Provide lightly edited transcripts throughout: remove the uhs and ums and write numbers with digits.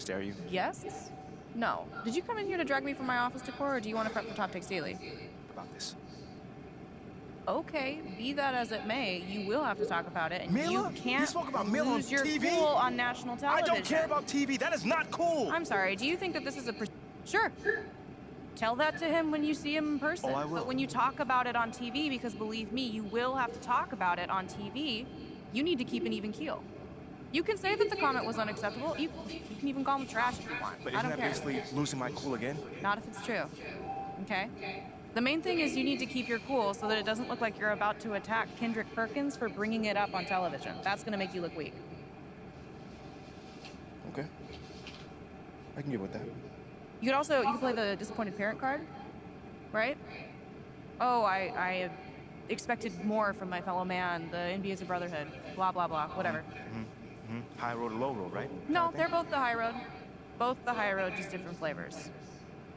stare at you? Guests? No. Did you come in here to drag me from my office decor, or do you want to prep for Top Takes Daily? About this. Okay, be that as it may, you will have to talk about it, and Mila? you can't You spoke about Mila on lose your TV? cool on national television. I don't care about TV. That is not cool. I'm sorry. Do you think that this is a... Sure. Tell that to him when you see him in person. Oh, I will. But when you talk about it on TV, because believe me, you will have to talk about it on TV, you need to keep an even keel. You can say that the comment was unacceptable. You can even call him trash if you want. But I isn't don't that care. basically losing my cool again? Not if it's true. Okay? The main thing is you need to keep your cool so that it doesn't look like you're about to attack Kendrick Perkins for bringing it up on television. That's going to make you look weak. Okay. I can get with that. You can play the disappointed parent card, right? Oh, I expected more from my fellow man. The NBA is a brotherhood. Blah, blah, blah. Whatever. High road or low road, right? No, they're both the high road. Both the high road, just different flavors.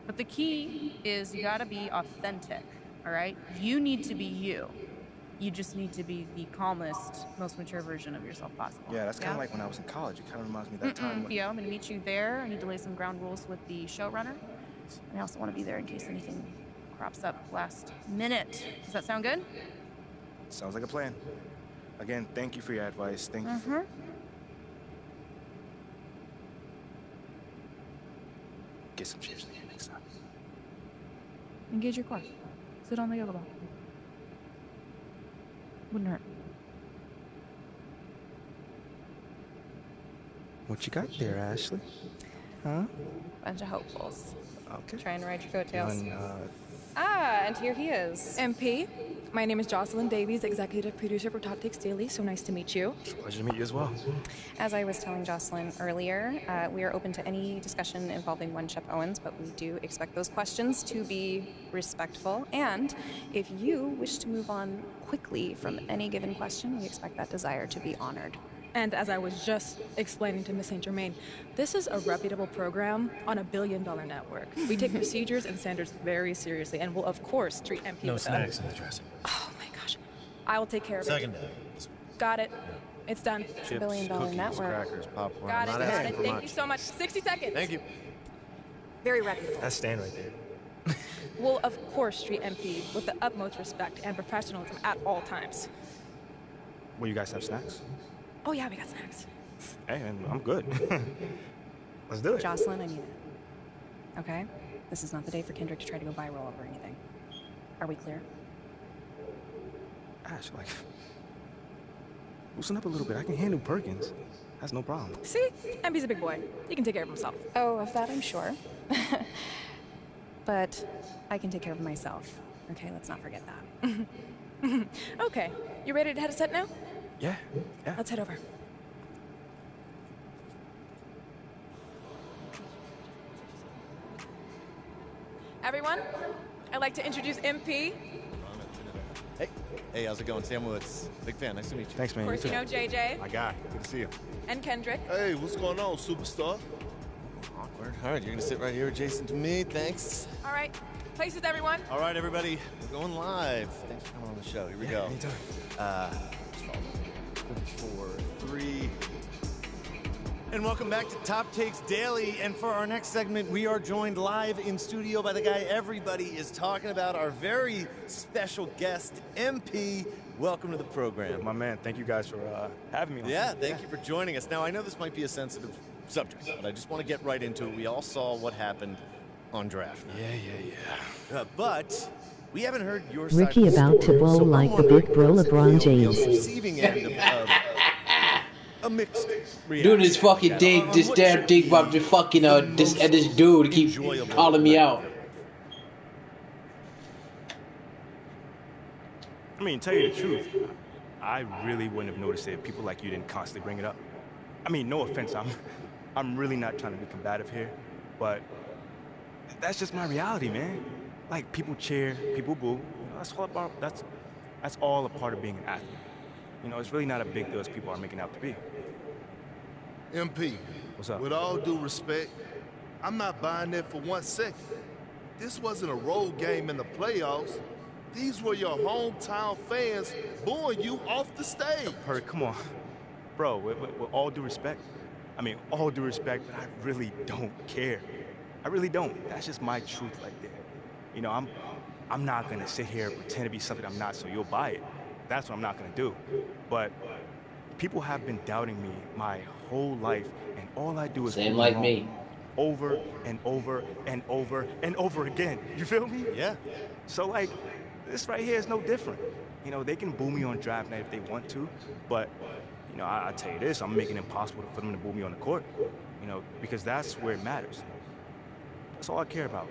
But the key is you gotta be authentic, all right? You need to be you. You just need to be the calmest, most mature version of yourself possible. Yeah, that's kind of like when I was in college. It kind of reminds me of that time when... Yeah, I'm gonna meet you there. I need to lay some ground rules with the showrunner. And I also want to be there in case anything crops up last minute. Does that sound good? Sounds like a plan. Again, thank you for your advice. Thank you for... Get some cheers in here next time. Engage your core. Sit on the yoga ball. Wouldn't hurt. What you got there, Ashley? Huh? Bunch of hopefuls. Okay. Trying to ride your coattails. And, and here he is. MP, my name is Jocelyn Davies, executive producer for Top Takes Daily. So nice to meet you. Pleasure to meet you as well. As I was telling Jocelyn earlier, we are open to any discussion involving one Shep Owens, but we do expect those questions to be respectful. And if you wish to move on quickly from any given question, we expect that desire to be honored. And as I was just explaining to Miss St. Germain, this is a reputable program on a billion-dollar network. We take procedures and standards very seriously and will, of course, treat MP No with snacks in the dressing. Oh, my gosh. I will take care of it. Secondary. Got it. It's done. It's a billion-dollar cookies, network. crackers, popcorn. Got it, Not got asking it. for Thank much. you so much. 60 seconds. Thank you. Very reputable. That's Stan right there. We'll, of course, treat MP with the utmost respect and professionalism at all times. Will you guys have snacks? Oh, yeah, we got snacks. Hey, and I'm good. Let's do it. Jocelyn, I need it. Okay? This is not the day for Kendrick to try to go viral over anything. Are we clear? Ash, like... Loosen up a little bit. I can handle Perkins. That's no problem. See? MP's a big boy. He can take care of himself. Oh, of that I'm sure. But I can take care of myself. Okay, let's not forget that. Okay. You ready to head a set now? Yeah. Let's head over. Everyone, I'd like to introduce MP. Hey, how's it going? Sam Woods. Big fan. Nice to meet you. Thanks, man. Of course, you know JJ My guy. Good to see you. and Kendrick. Hey, what's going on, superstar? Awkward. All right, you're going to sit right here adjacent to me. Thanks. All right. Places, everyone. All right, everybody. We're going live. Thanks for coming on the show. Here we go. Anytime. 4, 3. And welcome back to Top Takes Daily. And for our next segment, we are joined live in studio by the guy everybody is talking about, our very special guest, MP. Welcome to the program. My man, thank you guys for having me on. Yeah, thank you for joining us. Now, I know this might be a sensitive subject, but I just want to get right into it. We all saw what happened on draft night. Yeah. But we haven't heard your side Ricky of the about to story, bowl so I'm like the wondering, big bro how does it LeBron feel to be on James. the receiving end of a mixed reaction? Dude, this fucking dick, this damn dick about the fucking this dude keep calling me out. I mean, tell you the truth, I really wouldn't have noticed it if people like you didn't constantly bring it up. I mean, no offense, I'm really not trying to be combative here, but that's just my reality, man. Like, people cheer, people boo. You know, that's all a part of being an athlete. You know, it's really not a big deal as people are making out to be. MP, What's up? with all due respect, I'm not buying that for 1 second. This wasn't a road game in the playoffs. These were your hometown fans booing you off the stage. Perk, come on. Bro, with all due respect, I mean, all due respect, but I really don't care. I really don't. That's just my truth right there. You know, I'm not gonna sit here and pretend to be something I'm not so you'll buy it. That's what I'm not gonna do. But people have been doubting me my whole life, and all I do is Same prove like them me. wrong over and over and over and over again. You feel me? Yeah. So like, this right here is no different. You know, they can boo me on draft night if they want to, but you know, I tell you this, I'm making it impossible for them to boo me on the court. You know, because that's where it matters. That's all I care about.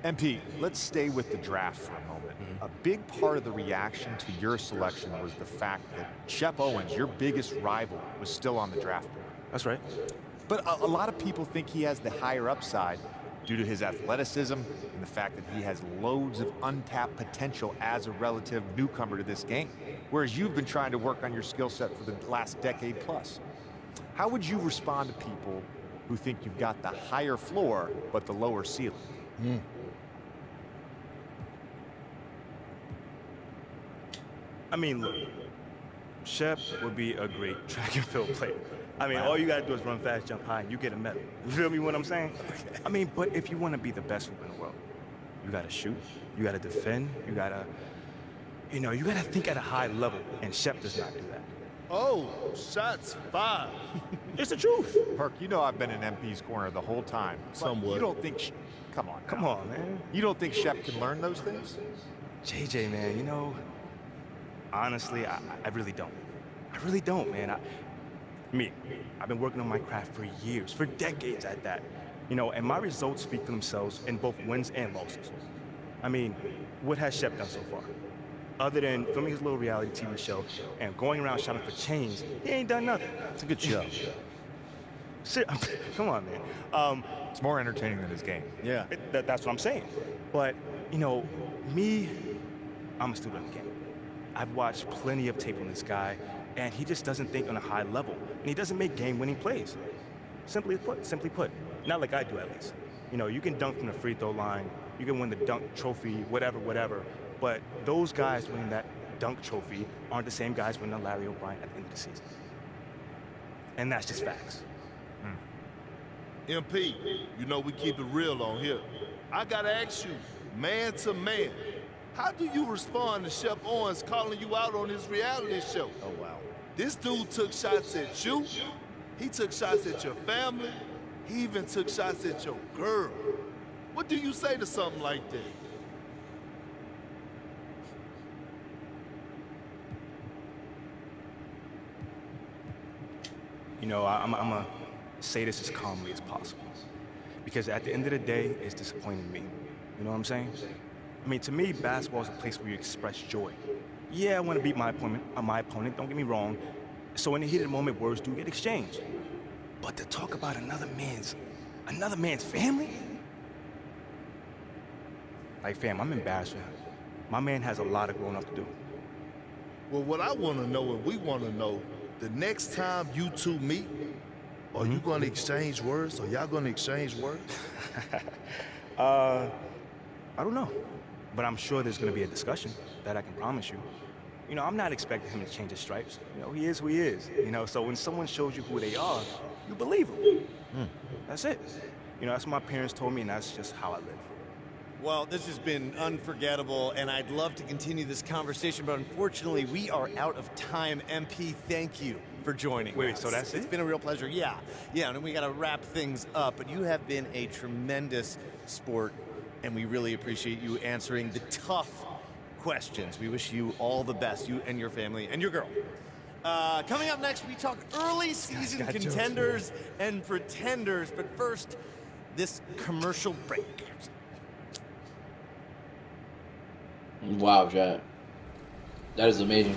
MP, let's stay with the draft for a moment. A big part of the reaction to your selection was the fact that Shep Owens, your biggest rival, was still on the draft board. That's right. But a lot of people think he has the higher upside due to his athleticism and the fact that he has loads of untapped potential as a relative newcomer to this game, whereas you've been trying to work on your skill set for the last decade plus. How would you respond to people who think you've got the higher floor but the lower ceiling? I mean, look, Shep would be a great track and field player. I mean, all you gotta do is run fast, jump high, and you get a medal. You feel me what I'm saying? I mean, but if you wanna be the best hooper in the world, you gotta shoot, you gotta defend, you gotta think at a high level, and Shep does not do that. Oh, shots fired. It's the truth. Perk, you know I've been in MP's corner the whole time. But Somewhat. You don't think... Come on. Come now. on, man. You don't think Shep can learn those things? JJ, man, you know, honestly, I really don't. I really don't, man. I've been working on my craft for years, for decades at that. You know, and my results speak for themselves in both wins and losses. I mean, what has Shep done so far? Other than filming his little reality TV show and going around shopping for chains, he ain't done nothing. It's a good show. Shit, come on, man. It's more entertaining than his game. Yeah. That's what I'm saying. But, you know, I'm a student of the game. I've watched plenty of tape on this guy, and he just doesn't think on a high level, and he doesn't make game-winning plays. Simply put, not like I do at least. You know, you can dunk from the free throw line, you can win the dunk trophy, whatever, but those guys winning that dunk trophy aren't the same guys winning the Larry O'Brien at the end of the season. And that's just facts. MP, you know we keep it real on here. I gotta ask you, man to man, how do you respond to Shep Owens calling you out on his reality show? Oh, wow. This dude took shots at you. He took shots at your family. He even took shots at your girl. What do you say to something like that? You know, I'm gonna say this as calmly as possible. Because at the end of the day, it's disappointing me. You know what I'm saying? I mean, to me, basketball is a place where you express joy. Yeah, I want to beat my opponent, don't get me wrong. So in the heat of the moment, words do get exchanged. But to talk about another man's family? Like, fam, I'm embarrassed for him. My man has a lot of growing up to do. Well, what I want to know and we want to know, the next time you two meet, are you going to exchange words? Are y'all going to exchange words? I don't know. But I'm sure there's going to be a discussion, that I can promise you. You know, I'm not expecting him to change his stripes. You know, he is who he is. You know, so when someone shows you who they are, you believe them. That's it. You know, that's what my parents told me, and that's just how I live. Well, this has been unforgettable, and I'd love to continue this conversation, but unfortunately, we are out of time. MP, thank you for joining Wait, us. so that's it? It's been a real pleasure. Yeah, and we got to wrap things up, but you have been a tremendous sport, and we really appreciate you answering the tough questions. We wish you all the best, you and your family and your girl. Coming up next, we talk early season contenders and pretenders, but first, this commercial break. Wow, Jack. That is amazing.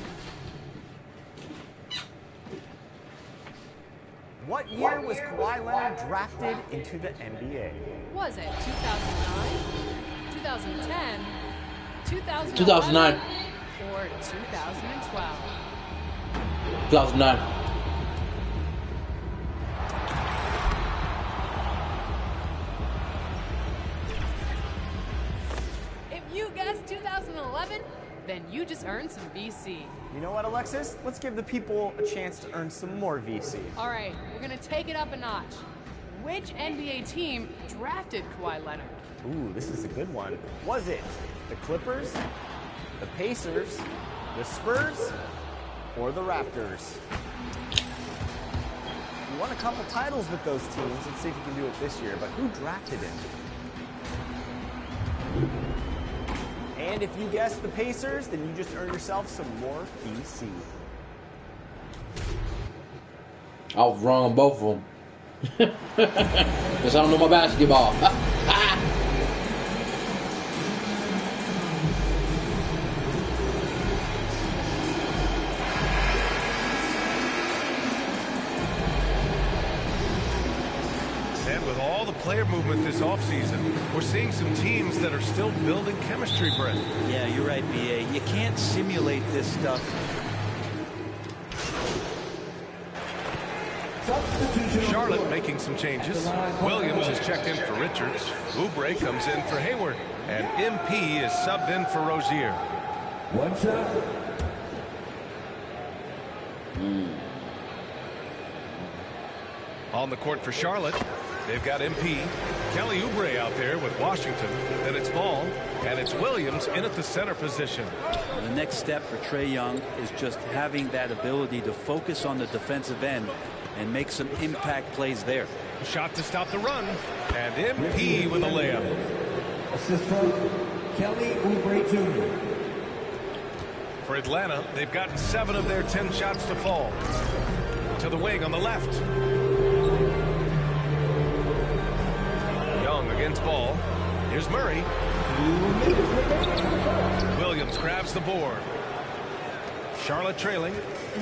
What year was Kawhi Leonard drafted into the NBA? Was it 2009, 2010, 2009, 2009. or 2012? 2009. If you guessed 2011, then you just earned some VC. You know what, Alexis? Let's give the people a chance to earn some more VC. All right, we're going to take it up a notch. Which NBA team drafted Kawhi Leonard? Ooh, this is a good one. Was it the Clippers, the Pacers, the Spurs, or the Raptors? You won a couple titles with those teams. Let's see if you can do it this year. But who drafted him? And if you guessed the Pacers, then you just earned yourself some more VC. I was wrong on both of them. Because I don't know my basketball. And with all the player movement this offseason, we're seeing some teams that are still building chemistry, Brent. Yeah, you're right, BA. You can't simulate this stuff. Charlotte making some changes. Williams is checked in for Richards. Oubre comes in for Hayward. And MP is subbed in for Rozier. One shot. On the court for Charlotte, they've got MP. Kelly Oubre out there with Washington. Then it's Ball, and it's Williams in at the center position. The next step for Trae Young is just having that ability to focus on the defensive end and make some impact plays there. Shot to stop the run, and MP with a layup. Assist from Kelly Oubre Jr. For Atlanta, they've gotten 7 of their 10 shots to fall. To the wing on the left. Young against Ball. Here's Murray. Williams grabs the board. Charlotte trailing.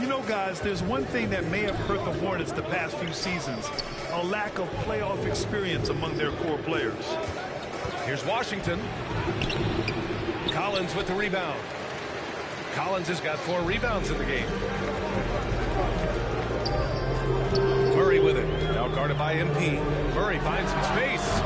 You know, guys, there's one thing that may have hurt the Hornets the past few seasons. A lack of playoff experience among their core players. Here's Washington. Collins with the rebound. Collins has got 4 rebounds in the game. Murray with it. Now guarded by MP. Murray finds some space.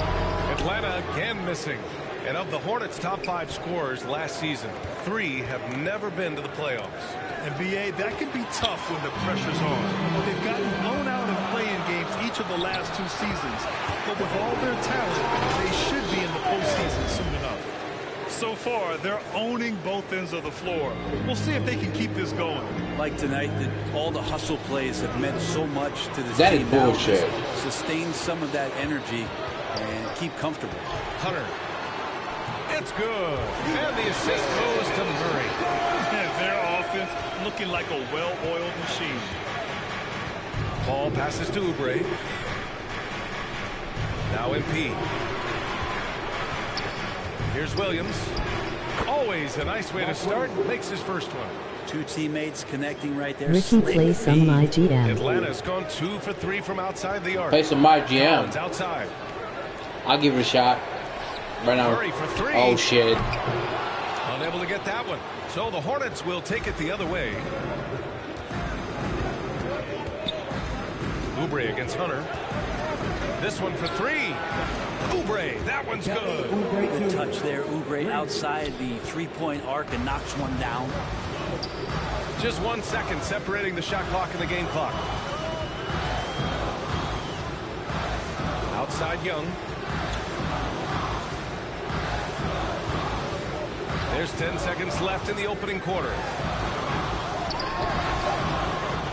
Atlanta again missing. And of the Hornets' top 5 scorers last season, 3 have never been to the playoffs. And BA, that can be tough when the pressure's on. They've gotten blown out of play-in games each of the last 2 seasons. But with all their talent, they should be in the postseason soon enough. So far, they're owning both ends of the floor. We'll see if they can keep this going. Like tonight, all the hustle plays have meant so much to this that team. Is bullshit. Sustain some of that energy and keep comfortable. Hunter. It's good. And the assist goes to Murray. Their offense looking like a well-oiled machine. Ball passes to Oubre. Now MP. Here's Williams. Always a nice way to start. Makes his first one. 2 teammates connecting right there. Ricky plays some my GM. Atlanta's gone 2 for 3 from outside the arc. Play some my GM. Collins outside. I'll give it a shot. Right now. Murray for 3. Oh shit. Unable to get that one. So the Hornets will take it the other way. Oubre against Hunter. This one for 3. Oubre, that one's good. Good touch there. Oubre outside the 3-point arc and knocks one down. Just 1 second separating the shot clock and the game clock. Outside Young. There's 10 seconds left in the opening quarter.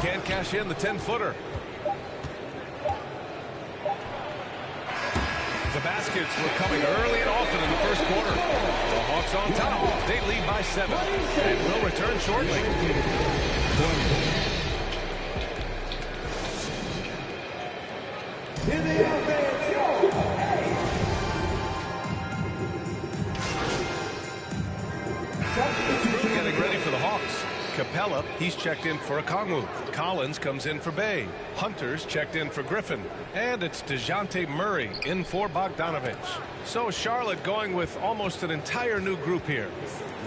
Can't cash in the 10-footer. The baskets were coming early and often in the first quarter. The Hawks on top. They lead by 7 and will return shortly. Getting ready for the Hawks. Capella, he's checked in for Okongwu. Collins comes in for Bay. Hunter's checked in for Griffin. And it's DeJounte Murray in for Bogdanovich. So Charlotte going with almost an entire new group here.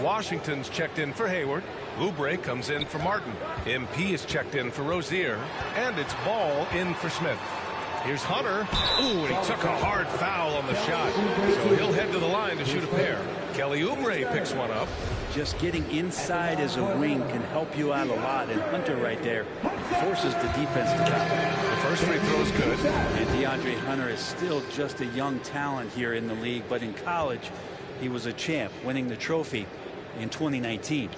Washington's checked in for Hayward. Oubre comes in for Martin. MP is checked in for Rozier. And it's Ball in for Smith. Here's Hunter. Ooh, and he took a hard foul on the shot. So he'll head to the line to shoot a pair. Kelly Oubre picks one up. just getting inside as a wing can help you out a lot. And Hunter right there forces the defense to foul. The first free throw is good. And DeAndre Hunter is still just a young talent here in the league, but in college, he was a champ, winning the trophy in 2019.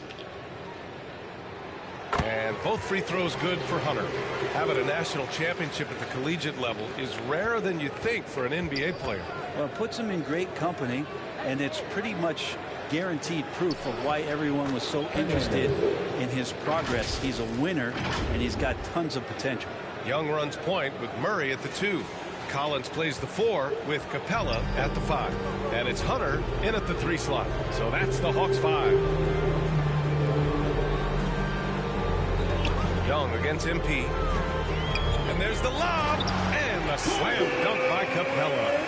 And both free throws good for Hunter. Having a national championship at the collegiate level is rarer than you think for an NBA player. Well, it puts him in great company, and it's pretty much guaranteed proof of why everyone was so interested in his progress. He's a winner, and he's got tons of potential. Young runs point with Murray at the 2. Collins plays the 4 with Capella at the 5. And it's Hunter in at the 3 slot. So that's the Hawks 5. Young against MP. And there's the lob. And the slam dunk by Capella.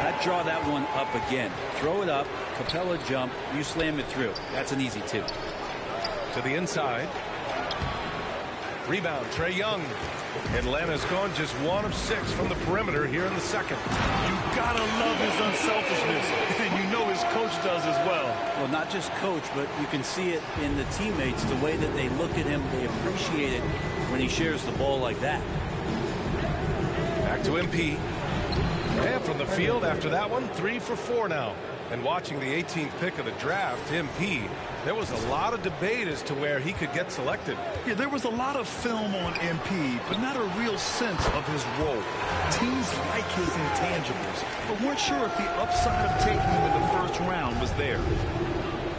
I'd draw that one up again. Throw it up. Capella jump. You slam it through. That's an easy 2. To the inside. Rebound, Trae Young. Atlanta's gone just 1 of 6 from the perimeter here in the second. You gotta love his unselfishness, and you know his coach does as well. Well, not just coach, but you can see it in the teammates, the way that they look at him. They appreciate it when he shares the ball like that. Back to MP. And from the field after that one, 3 for 4 now. And watching the 18th pick of the draft, MP, there was a lot of debate as to where he could get selected. Yeah, there was a lot of film on MP, but not a real sense of his role. Teams like his intangibles, but weren't sure if the upside of taking him in the first round was there.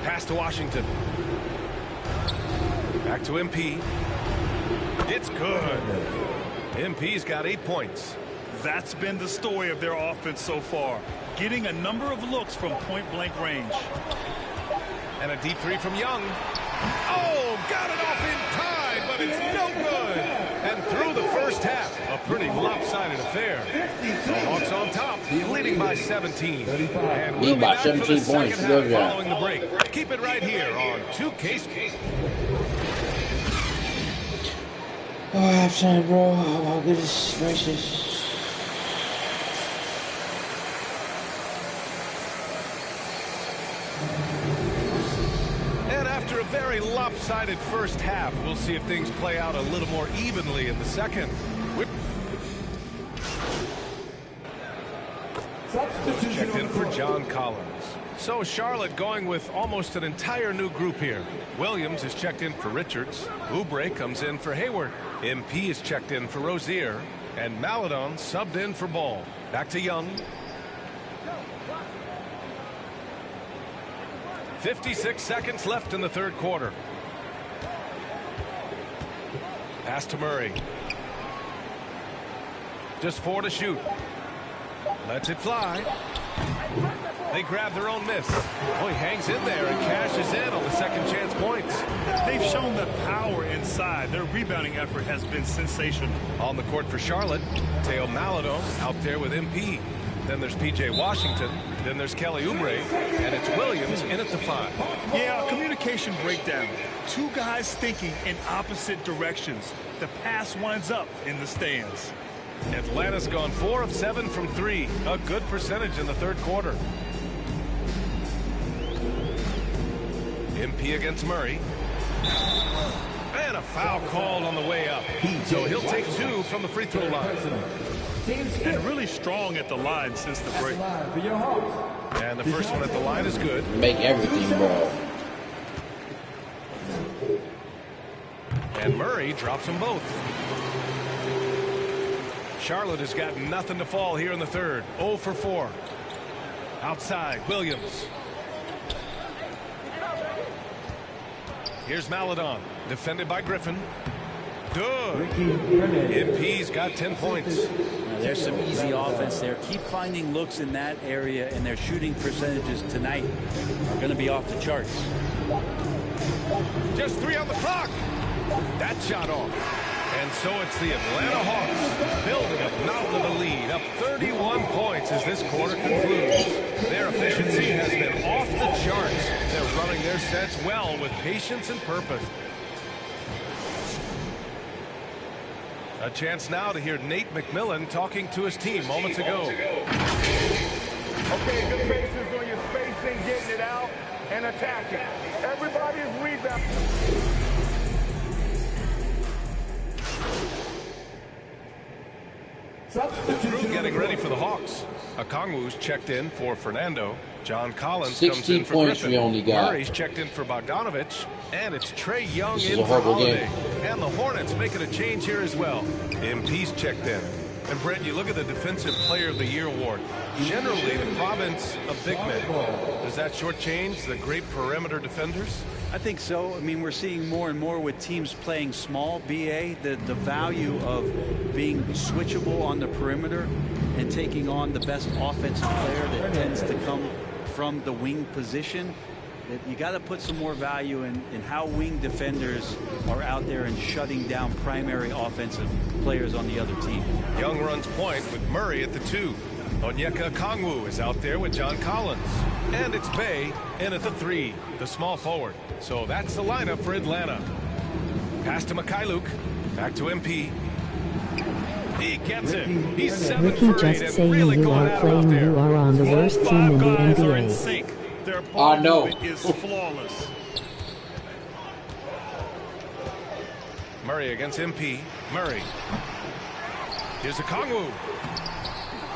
Pass to Washington. Back to MP. It's good. MP's got 8 points. That's been the story of their offense so far, getting a number of looks from point-blank range. And a deep 3 from Young. Oh, got it off in time, but it's no good. And through the first half, a pretty lopsided affair. The Hawks on top, leading by 17. And we'll be back for the second half following the break. Keep it right here on 2K Sports. Oh, halftime, bro. Oh, goodness gracious. Very lopsided first half. We'll see if things play out a little more evenly in the second. Checked in for John Collins. So Charlotte going with almost an entire new group here. Williams is checked in for Richards. Oubre comes in for Hayward. MP is checked in for Rozier. And Maledon subbed in for Ball. Back to Young. 56 seconds left in the third quarter. Pass to Murray. Just 4 to shoot. Lets it fly. They grab their own miss. Oh, he hangs in there and cashes in on the second chance points. They've shown the power inside. Their rebounding effort has been sensational. On the court for Charlotte, Theo Maledon out there with MP. Then there's P.J. Washington. Then there's Kelly Oubre. And it's Williams in at the 5. Yeah, a communication breakdown. 2 guys thinking in opposite directions. The pass winds up in the stands. Atlanta's gone 4 of 7 from 3. A good percentage in the third quarter. MP against Murray. And a foul called on the way up. So he'll take 2 from the free throw line. And really strong at the line since the break. And the first one at the line is good. Make everything, bro. And Murray drops them both. Charlotte has got nothing to fall here in the third. 0 for 4. Outside, Williams. Here's Maledon, defended by Griffin. Good. MP's got 10 points. There's some easy offense there. Keep finding looks in that area, and their shooting percentages tonight are going to be off the charts. Just 3 on the clock. That shot off. And so it's the Atlanta Hawks building a mountain of a lead, up 31 points as this quarter concludes. Their efficiency has been off the charts. They're running their sets well with patience and purpose. A chance now to hear Nate McMillan talking to his team moments ago. Okay, good patience on your spacing, getting it out. and attacking. Everybody's rebounding. The crew getting ready for the Hawks. Okongwu's checked in for Fernando. John Collins 60 comes in for points Griffin. we only got. Murray's checked in for Bogdanovich. And it's Trae Young This is in a for horrible Holiday. game. And the Hornets making a change here as well. MP's checked in. And Brent, you look at the Defensive Player of the Year award. Generally, the province of big men. Does that shortchange the great perimeter defenders? I think so. I mean, we're seeing more and more with teams playing small, BA, the value of being switchable on the perimeter and taking on the best offensive player that tends to come from the wing position. That you got to put some more value in how wing defenders are out there and shutting down primary offensive players on the other team. Young runs point with Murray at the 2. Onyeka Okongwu is out there with John Collins. And it's Bey in at the 3, the small forward. So that's the lineup for Atlanta. Pass to Mikhailuk. Back to MP. He gets it. He's 7 Ricky for 8 just and saying really you going are at it out playing there. you are on the worst team in the NBA. Sync. Their ball movement is flawless. Murray against MP. Murray. Here's Okongwu.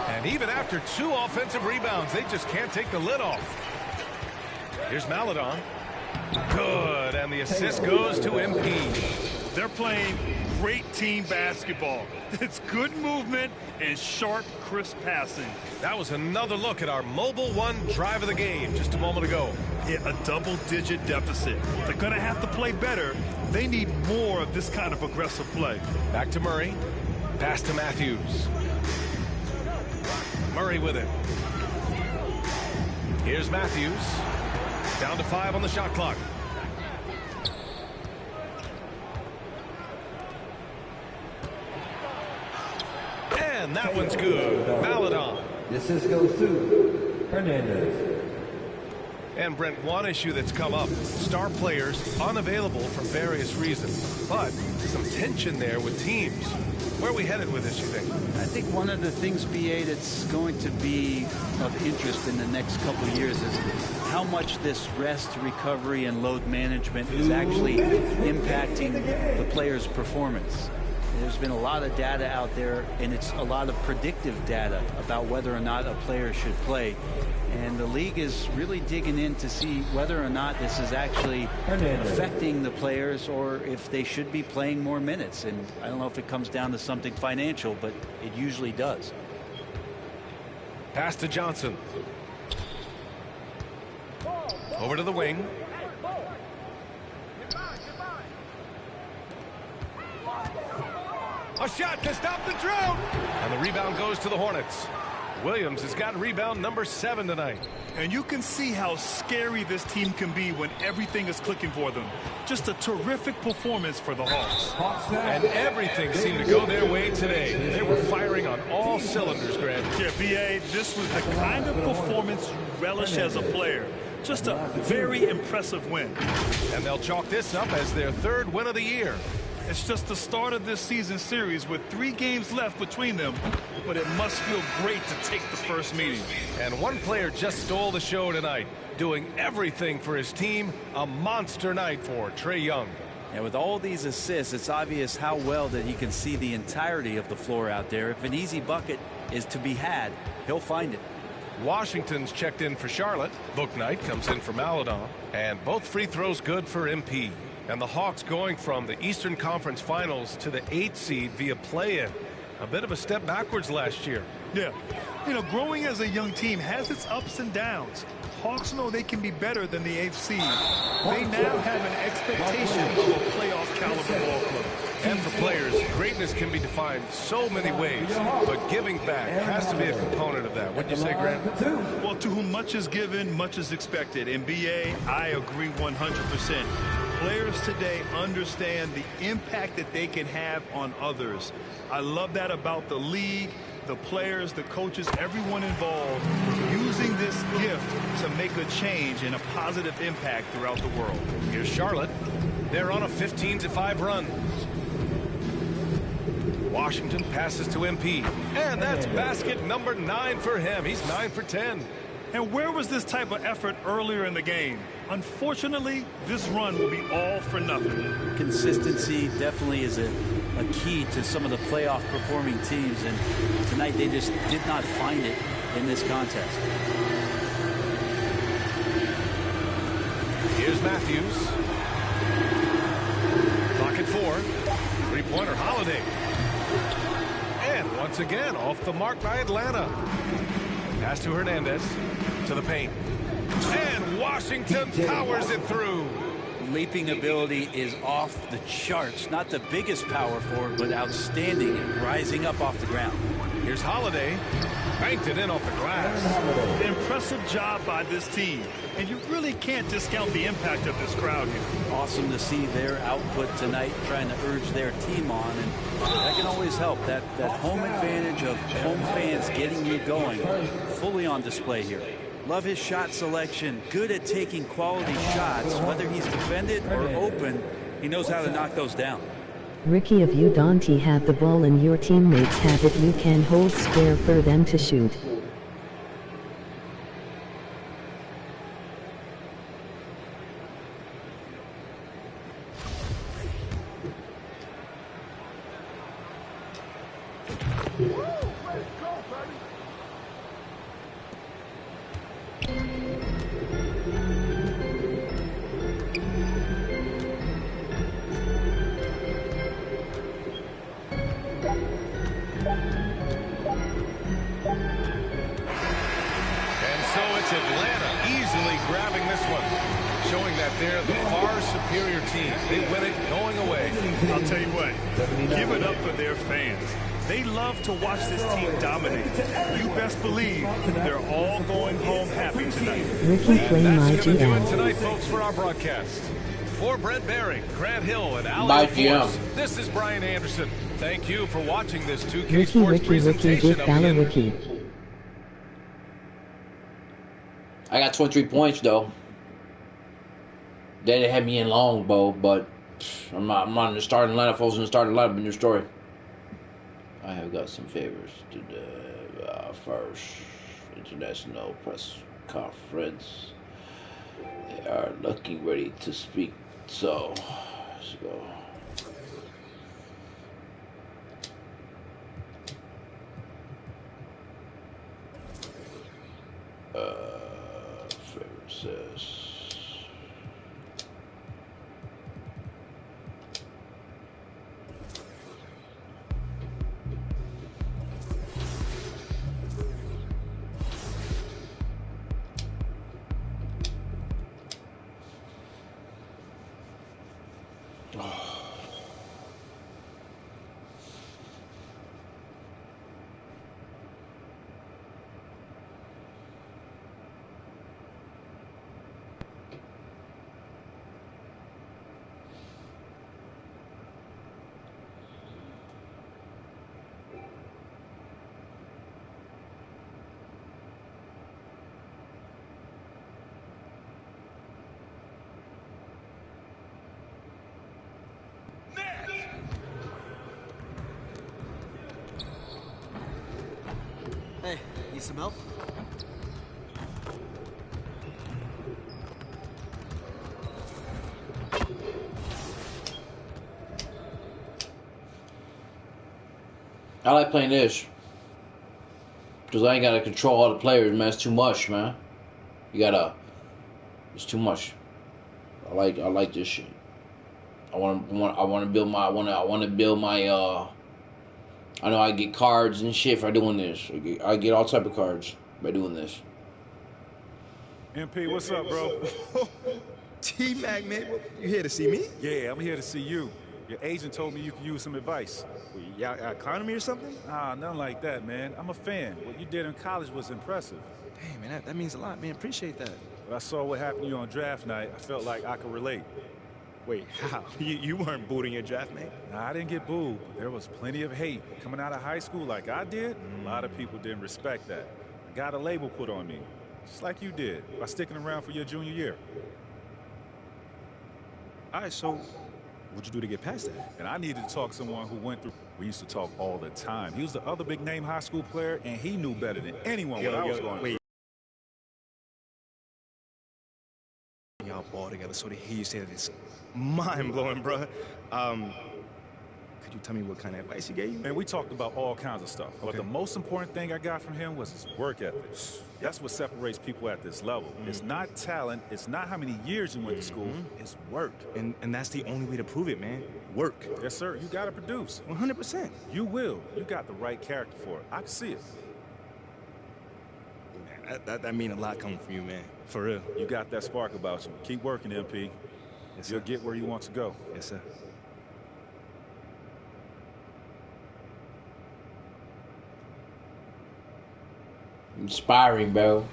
And even after 2 offensive rebounds, they just can't take the lid off. Here's Maledon. Good. And the assist goes to MP. They're playing great team basketball. It's good movement and sharp, crisp passing. That was another look at our Mobile One drive of the game just a moment ago. Yeah, a double-digit deficit. They're going to have to play better. They need more of this kind of aggressive play. Back to Murray. Pass to Matthews. Murray with it. Here's Matthews. Down to 5 on the shot clock. And that one's good. Maledon. This goes to Hernandez. And Brent, one issue that's come up, star players unavailable for various reasons, but some tension there with teams. Where are we headed with this, you think? I think one of the things, BA, that's going to be of interest in the next couple of years is how much this rest, recovery, and load management is actually impacting the player's performance. There's been a lot of data out there, and it's a lot of predictive data about whether or not a player should play. And the league is really digging in to see whether or not this is actually affecting the players or if they should be playing more minutes. And I don't know if it comes down to something financial, but it usually does. Pass to Johnson. Over to the wing. A shot to stop the drought. And the rebound goes to the Hornets. Williams has got rebound number 7 tonight. And you can see how scary this team can be when everything is clicking for them. Just a terrific performance for the Hawks. And everything seemed to go their way today. They were firing on all cylinders, Grant. Yeah, BA, this was the kind of performance you relish as a player. Just a very impressive win. And they'll chalk this up as their 3rd win of the year. It's just the start of this season series with 3 games left between them, but it must feel great to take the first meeting. And one player just stole the show tonight, doing everything for his team. A monster night for Trae Young. And with all these assists, it's obvious how well that he can see the entirety of the floor out there. If an easy bucket is to be had, he'll find it. Washington's checked in for Charlotte. Book Knight comes in for Maledon. And both free throws good for MP. And the Hawks going from the Eastern Conference Finals to the 8th seed via play-in. A bit of a step backwards last year. Yeah. You know, growing as a young team has its ups and downs. Hawks know they can be better than the 8th seed. They now have an expectation of a playoff caliber ball club. And for players, greatness can be defined so many ways, but giving back has to be a component of that. Wouldn't you say, Grant? Well, to whom much is given, much is expected. In BA, I agree 100%. Players today understand the impact that they can have on others. I love that about the league, the players, the coaches, everyone involved, using this gift to make a change and a positive impact throughout the world. Here's Charlotte. They're on a 15-5 run. Washington passes to MP. And that's basket number 9 for him. He's 9 for 10. And where was this type of effort earlier in the game? Unfortunately, this run will be all for nothing. Consistency definitely is a key to some of the playoff performing teams, and tonight they just did not find it in this contest. Here's Matthews. Clock at 4. Three-pointer Holiday. And once again, off the mark by Atlanta. Pass to Hernandez. To the paint. And Washington powers it through. Leaping ability is off the charts. Not the biggest power forward, but outstanding and rising up off the ground. Here's Holiday. Banked it in off the glass. Impressive job by this team. And you really can't discount the impact of this crowd here. Awesome to see their output tonight, trying to urge their team on. And that can always help. That home advantage of home fans getting you going, fully on display here. Love his shot selection. Good at taking quality shots. Whether he's defended or open, he knows how to knock those down. Ricky, if you don't have the ball and your teammates have it, you can hold square for them to shoot. Tonight, folks, for our broadcast. For Brent Barry, Grant Hill, and Alex Force, this is Brian Anderson. Thank you for watching this 2K Sports presentation of the Ricky. I got 23 points, though. They didn't have me in Longbow, but I'm not in the starting lineup. If I was in the starting lineup, in your story. I have got some favors to the first international press conference. They are looking ready to speak, so let's go. Favorite says. Hey, need some help? I like playing this. Because I ain't gotta control all the players, man. It's too much, man. It's too much. I like this shit. I wanna build my I know I get cards and shit for doing this. I get all type of cards by doing this. MP, what's up, bro? T-Mac, man, you here to see me? Yeah, I'm here to see you. Your agent told me you could use some advice. Y'all economy or something? Nah, nothing like that, man. I'm a fan. What you did in college was impressive. Hey, man, that means a lot, man. Appreciate that. But I saw what happened to you on draft night. I felt like I could relate. Wait, how? You weren't booed in your draft, mate? Nah, I didn't get booed. But there was plenty of hate. Coming out of high school like I did, a lot of people didn't respect that. I got a label put on me, just like you did, by sticking around for your junior year. All right, so what'd you do to get past that? And I needed to talk to someone who went through. We used to talk all the time. He was the other big-name high school player, and he knew better than anyone what I was going through. Y'all ever sort of hear you say that it's mind-blowing, bro. Could you tell me what kind of advice he gave you? Man, we talked about all kinds of stuff, but the most important thing I got from him was his work ethic. That's what separates people at this level. It's not talent, it's not how many years you went to school, it's work. And that's the only way to prove it, man. Work. Yes, sir. You got to produce. 100%. You will. You got the right character for it. I can see it. Man, that mean a lot coming from you, man. For real. You got that spark about you. Keep working, MP. Yes, You'll get where you want to go. Yes, sir. Inspiring, bro.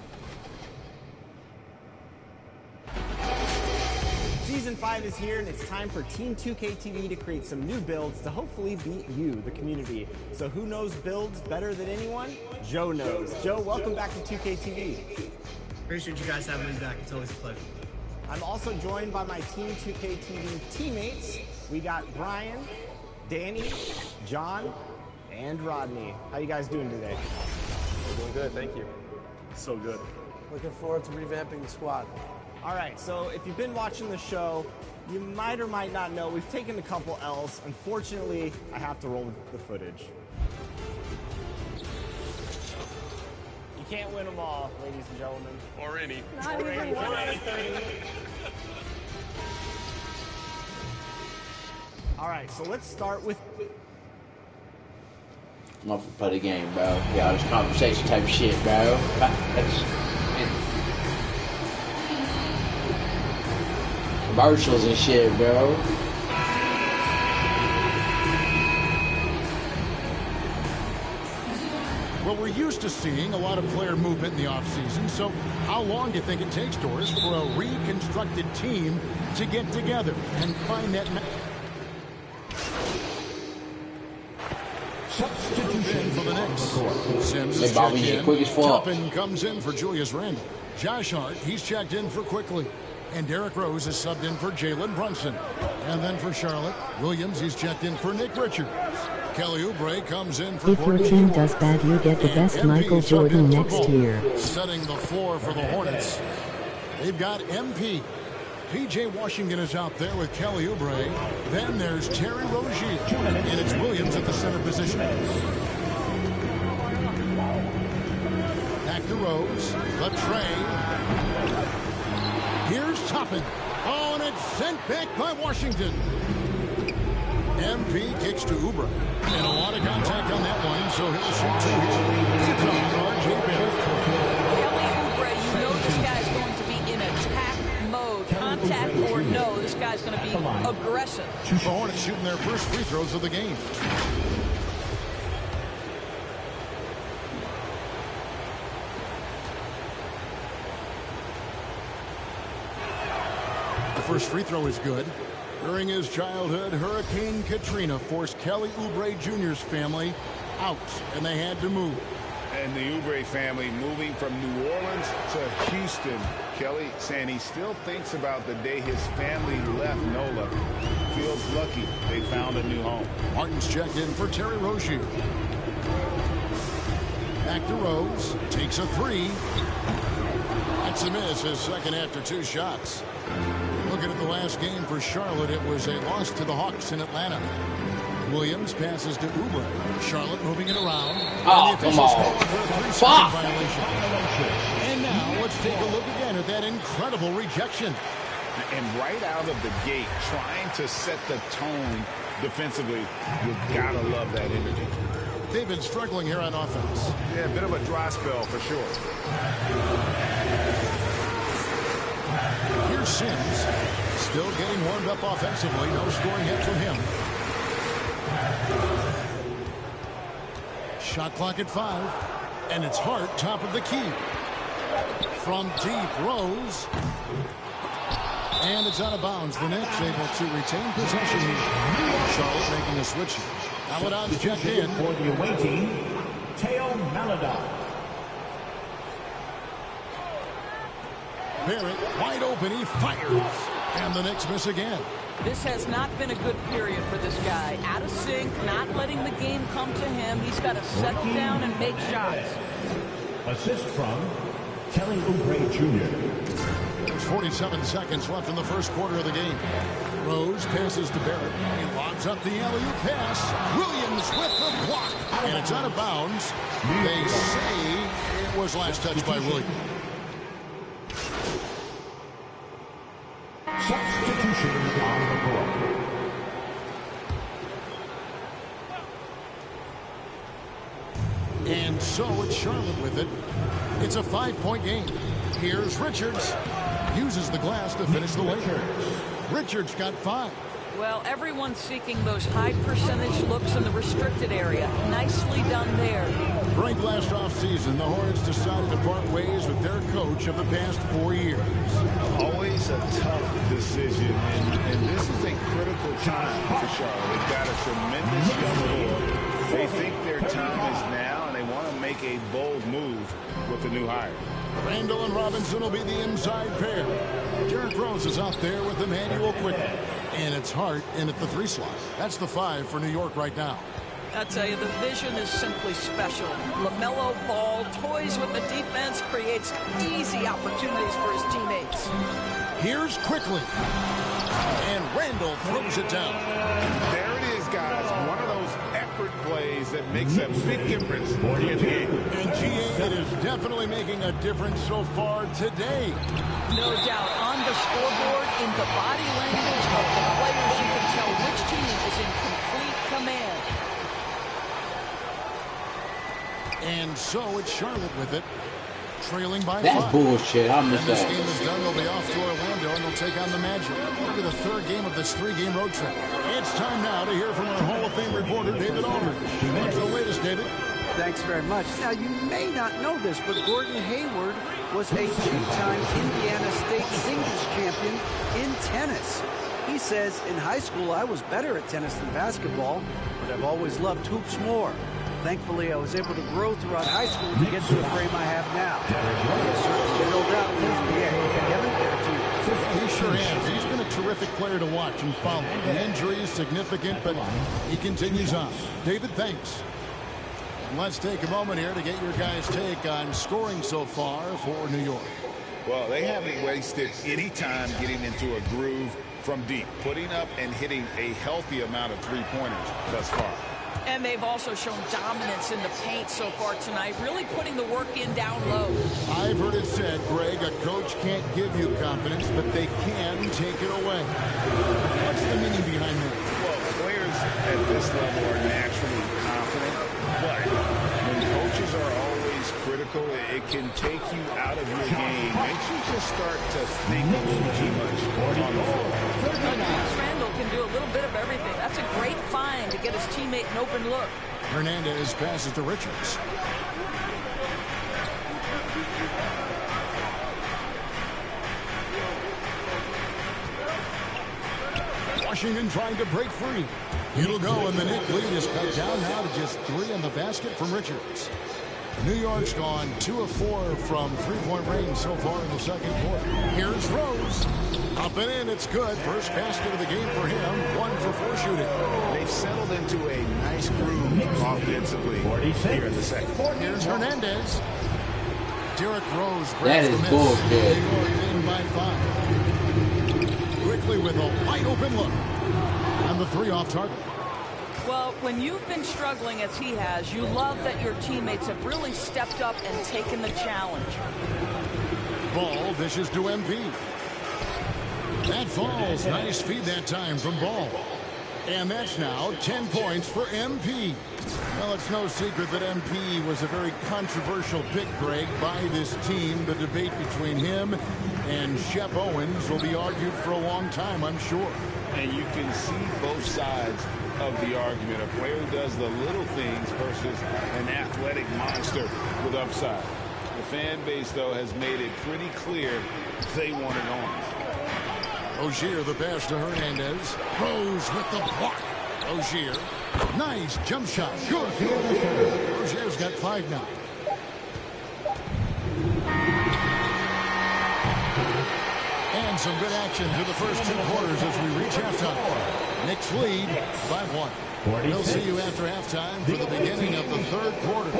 Season 5 is here, and it's time for Team 2K TV to create some new builds to hopefully beat you, the community. So who knows builds better than anyone? Joe knows. Joe, welcome back to 2K TV. Appreciate you guys having me back. It's always a pleasure. I'm also joined by my Team 2K TV teammates. We got Brian, Danny, John, and Rodney. How you guys doing today? We're doing good, thank you. So good. Looking forward to revamping the squad. All right, so if you've been watching the show, you might or might not know we've taken a couple L's. Unfortunately, I have to roll the footage. You can't win them all, ladies and gentlemen. Or any. Not even 1 out of 30. All right, so let's start with... I'm up for play the game, bro. Yeah, all this conversation type shit, bro. Commercials and shit, bro. Well, we're used to seeing a lot of player movement in the offseason, so how long do you think it takes, Doris, for a reconstructed team to get together and find that... Substitution for the Knicks. Sims is checked in. Toppin comes in for Julius Randle. Josh Hart, he's checked in for Quickly. And Derrick Rose is subbed in for Jalen Brunson. And then for Charlotte, Williams, he's checked in for Nick Richards. Kelly Oubre comes in for If your team does bad, you get the best Michael Jordan next year. Setting the floor for the Hornets. They've got MP. P.J. Washington is out there with Kelly Oubre. Then there's Terry Rozier. And it's Williams at the center position. Back to Rose. The tray. Here's Toppin. Oh, and it's sent back by Washington. MP kicks to Oubre. And a lot of contact on that one, so he'll shoot two here. It's on R.J. Barrett. Kelly Oubre, you know this guy's going to be in attack mode. Contact or no, this guy's going to be aggressive. The Hornets shooting their first free throws of the game. The first free throw is good. During his childhood, Hurricane Katrina forced Kelly Oubre Jr.'s family out, and they had to move. And the Oubre family moving from New Orleans to Houston. Kelly saying he still thinks about the day his family left NOLA. Feels lucky they found a new home. Martin's checked in for Terry Rozier. Back to Rose. Takes a three. That's a miss, his second after two shots. Looking at the last game for Charlotte, it was a loss to the Hawks in Atlanta. Williams passes to Oubre. Charlotte moving it around. Oh, come on. Fuck! Violation. And now let's take a look again at that incredible rejection. And right out of the gate, trying to set the tone defensively, you've got to love that energy. They've been struggling here on offense. Yeah, a bit of a dry spell for sure. Here's Sims. Still getting warmed up offensively. No scoring hit from him. Shot clock at 5. And it's Hart, top of the key. From deep, Rose. And it's out of bounds. The Knicks able to retain possession here. Charlotte making a switch. Maladon's checked in. For the away team, Theo Maladon. Barrett wide open. He fires. And the Knicks miss again. This has not been a good period for this guy. Out of sync, not letting the game come to him. He's got to settle down and make shots. Assist from Kelly Oubre Jr. There's 47 seconds left in the first quarter of the game. Rose passes to Barrett. He lobs up the alley-oop pass. Williams with the block. And it's out of bounds. They say it was last touched by Williams. Substitution on the court. And so it's Charlotte with it. It's a 5-point game. Here's Richards. Uses the glass to finish the way. Richards got 5. Well, everyone's seeking those high percentage looks in the restricted area. Nicely done there. Right last offseason, the Hornets decided to part ways with their coach of the past 4 years. Always a tough decision, and this is a critical time for Charlotte. They've got a tremendous young core. They think their time is now, and they want to make a bold move with the new hire. Randall and Robinson will be the inside pair. Derrick Rose is out there with Emmanuel Quickly. And it's Hart in at the 3 slot. That's the 5 for New York right now. I tell you, the vision is simply special. LaMelo Ball toys with the defense, creates easy opportunities for his teammates. Here's Quickly. And Randall throws it down. There it is, guys. One of those effort plays that makes a big difference in the game. And GA, it is definitely making a difference so far today. No doubt. On the scoreboard, in the body language of the players, you can tell which team is in complete command. And so it's Charlotte with it, trailing by 5. That's bullshit. I missed that. This that. game is done. They'll be off to Orlando, and they'll take on the Magic. It'll be the 3rd game of this 3-game road trip. It's time now to hear from our Hall of Fame reporter, David Aldridge. What's the latest, David? Thanks very much. Now, you may not know this, but Gordon Hayward was a 2-time Indiana State singles champion in tennis. He says, in high school, I was better at tennis than basketball, but I've always loved hoops more. Thankfully, I was able to grow throughout high school to get to the frame I have now. He certainly filled out the NBA. Kevin, there to you. He sure has. He's been a terrific player to watch and follow. The injury is significant, but he continues on. David, thanks. And let's take a moment here to get your guys' take on scoring so far for New York. Well, they haven't wasted any time getting into a groove from deep, putting up and hitting a healthy amount of three-pointers thus far. And they've also shown dominance in the paint so far tonight, really putting the work in down low. I've heard it said, Greg, a coach can't give you confidence, but they can take it away. What's the meaning behind that? Well, players at this level are naturally confident, but when coaches are always critical, it can take you out of your game. Makes you just start to think a little too much on the floor. Randall can do a little bit of everything. That's a great find to get his teammate an open look. Hernandez passes to Richards. Washington trying to break free. It'll go, and the Knick lead is cut down now to just 3 on the basket from Richards. New York's gone 2 of 4 from three-point range so far in the second quarter. Here's Rose. Up and in, it's good. First basket of the game for him. 1 for 4 shooting. They've settled into a nice groove offensively here in the second. Here's Hernandez. Derrick Rose that is bullshit. New York in by 5. Quickly with a wide open look. And the 3 off target. Well, when you've been struggling as he has, you love that your teammates have really stepped up and taken the challenge. Ball dishes to MP. That falls. Nice feed that time from Ball. And that's now 10 points for MP. Well, it's no secret that MP was a very controversial pick, Greg, by this team. The debate between him and Shep Owens will be argued for a long time, I'm sure. And you can see both sides of the argument. A player who does the little things versus an athletic monster with upside. The fan base, though, has made it pretty clear they want it on. Rozier the pass to Hernandez. Rose with the block. Rozier. Nice jump shot. Good. Rozier's got 5 now. And some good action through the first 2 quarters as we reach halftime. Knicks lead 5-1. We'll see you after halftime for the beginning of the 3rd quarter.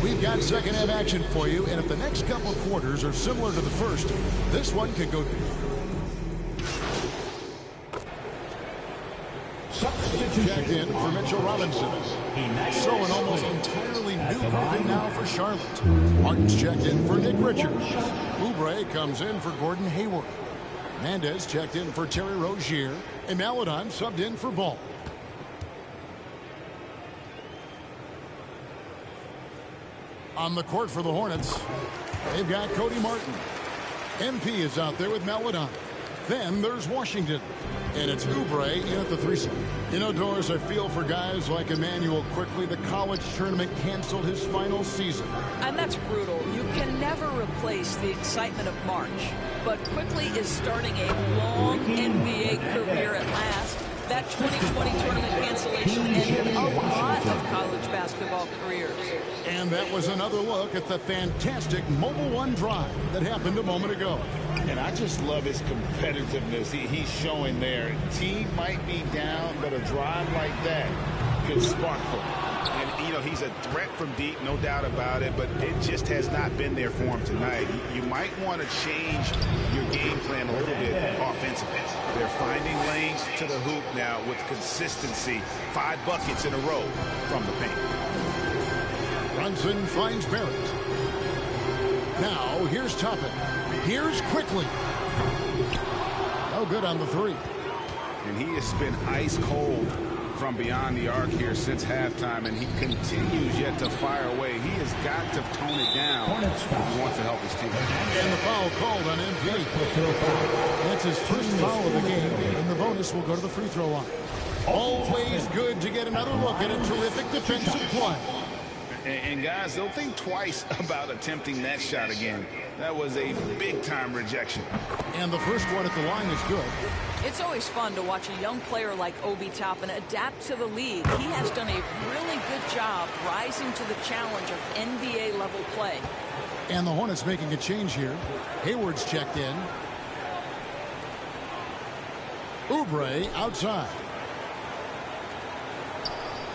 We've got second half action for you, and if the next couple quarters are similar to the first, this one could go. Checked in for Mitchell Robinson. So an almost entirely new grouping now for Charlotte. Martin's checked in for Nick Richards. Oubre comes in for Gordon Hayward. Hernandez checked in for Terry Rozier. And Maladon subbed in for Ball. On the court for the Hornets, they've got Cody Martin. MP is out there with Maladon. Then there's Washington. And it's Oubre in at the 3-side. You know, Doris, I feel for guys like Emmanuel Quickly. The college tournament canceled his final season. And that's brutal. You can never replace the excitement of March. But Quickly is starting a long NBA career at last. That 2020 tournament cancellation ended a lot of college basketball careers. And that was another look at the fantastic Mobile One drive that happened a moment ago. And I just love his competitiveness he's showing there. Team might be down, but a drive like that could spark them. And, you know, he's a threat from deep, no doubt about it, but it just has not been there for him tonight. You might want to change your game plan a little bit offensively. They're finding lanes to the hoop now with consistency. 5 buckets in a row from the paint. Brunson finds Barrett. Now, here's Toppin. Here's Quickly. No good on the 3. And he has been ice cold from beyond the arc here since halftime, and he continues yet to fire away. He has got to tone it down if he wants to help his team. And the foul called on MP. That's his first foul of the game, and the bonus will go to the free throw line. Always good to get another look at a terrific defensive play. And guys, they'll think twice about attempting that shot again. That was a big-time rejection. And the first one at the line is good. It's always fun to watch a young player like Obi Toppin adapt to the league. He has done a really good job rising to the challenge of NBA-level play. And the Hornets making a change here. Hayward's checked in. Oubre outside.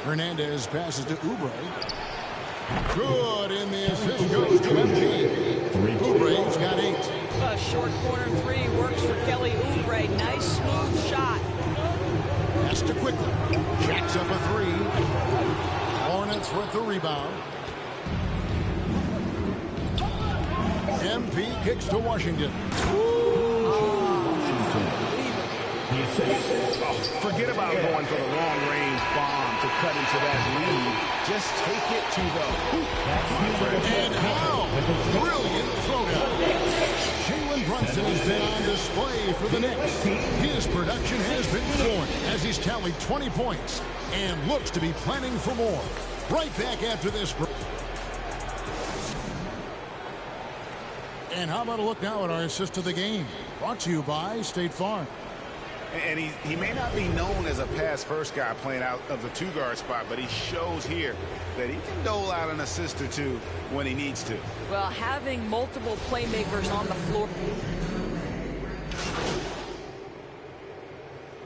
Hernandez passes to Oubre. Good, and the assist goes to MP. Oubre's got 8. A short corner 3 works for Kelly Oubre. Nice smooth shot. Pass to Quickly. Jacks up a 3. Hornets with the rebound. MP kicks to Washington. Forget about going for the long-range bomb to cut into that lead. Just take it to the hoop. And how? Brilliant throwdown. Jalen Brunson has been on display for the Knicks. His production has been soaring as he's tallied 20 points and looks to be planning for more. Right back after this break. And how about a look now at our assist to the game? Brought to you by State Farm. And he may not be known as a pass-first guy playing out of the 2-guard spot, but he shows here that he can dole out an assist or 2 when he needs to. Well, having multiple playmakers on the floor.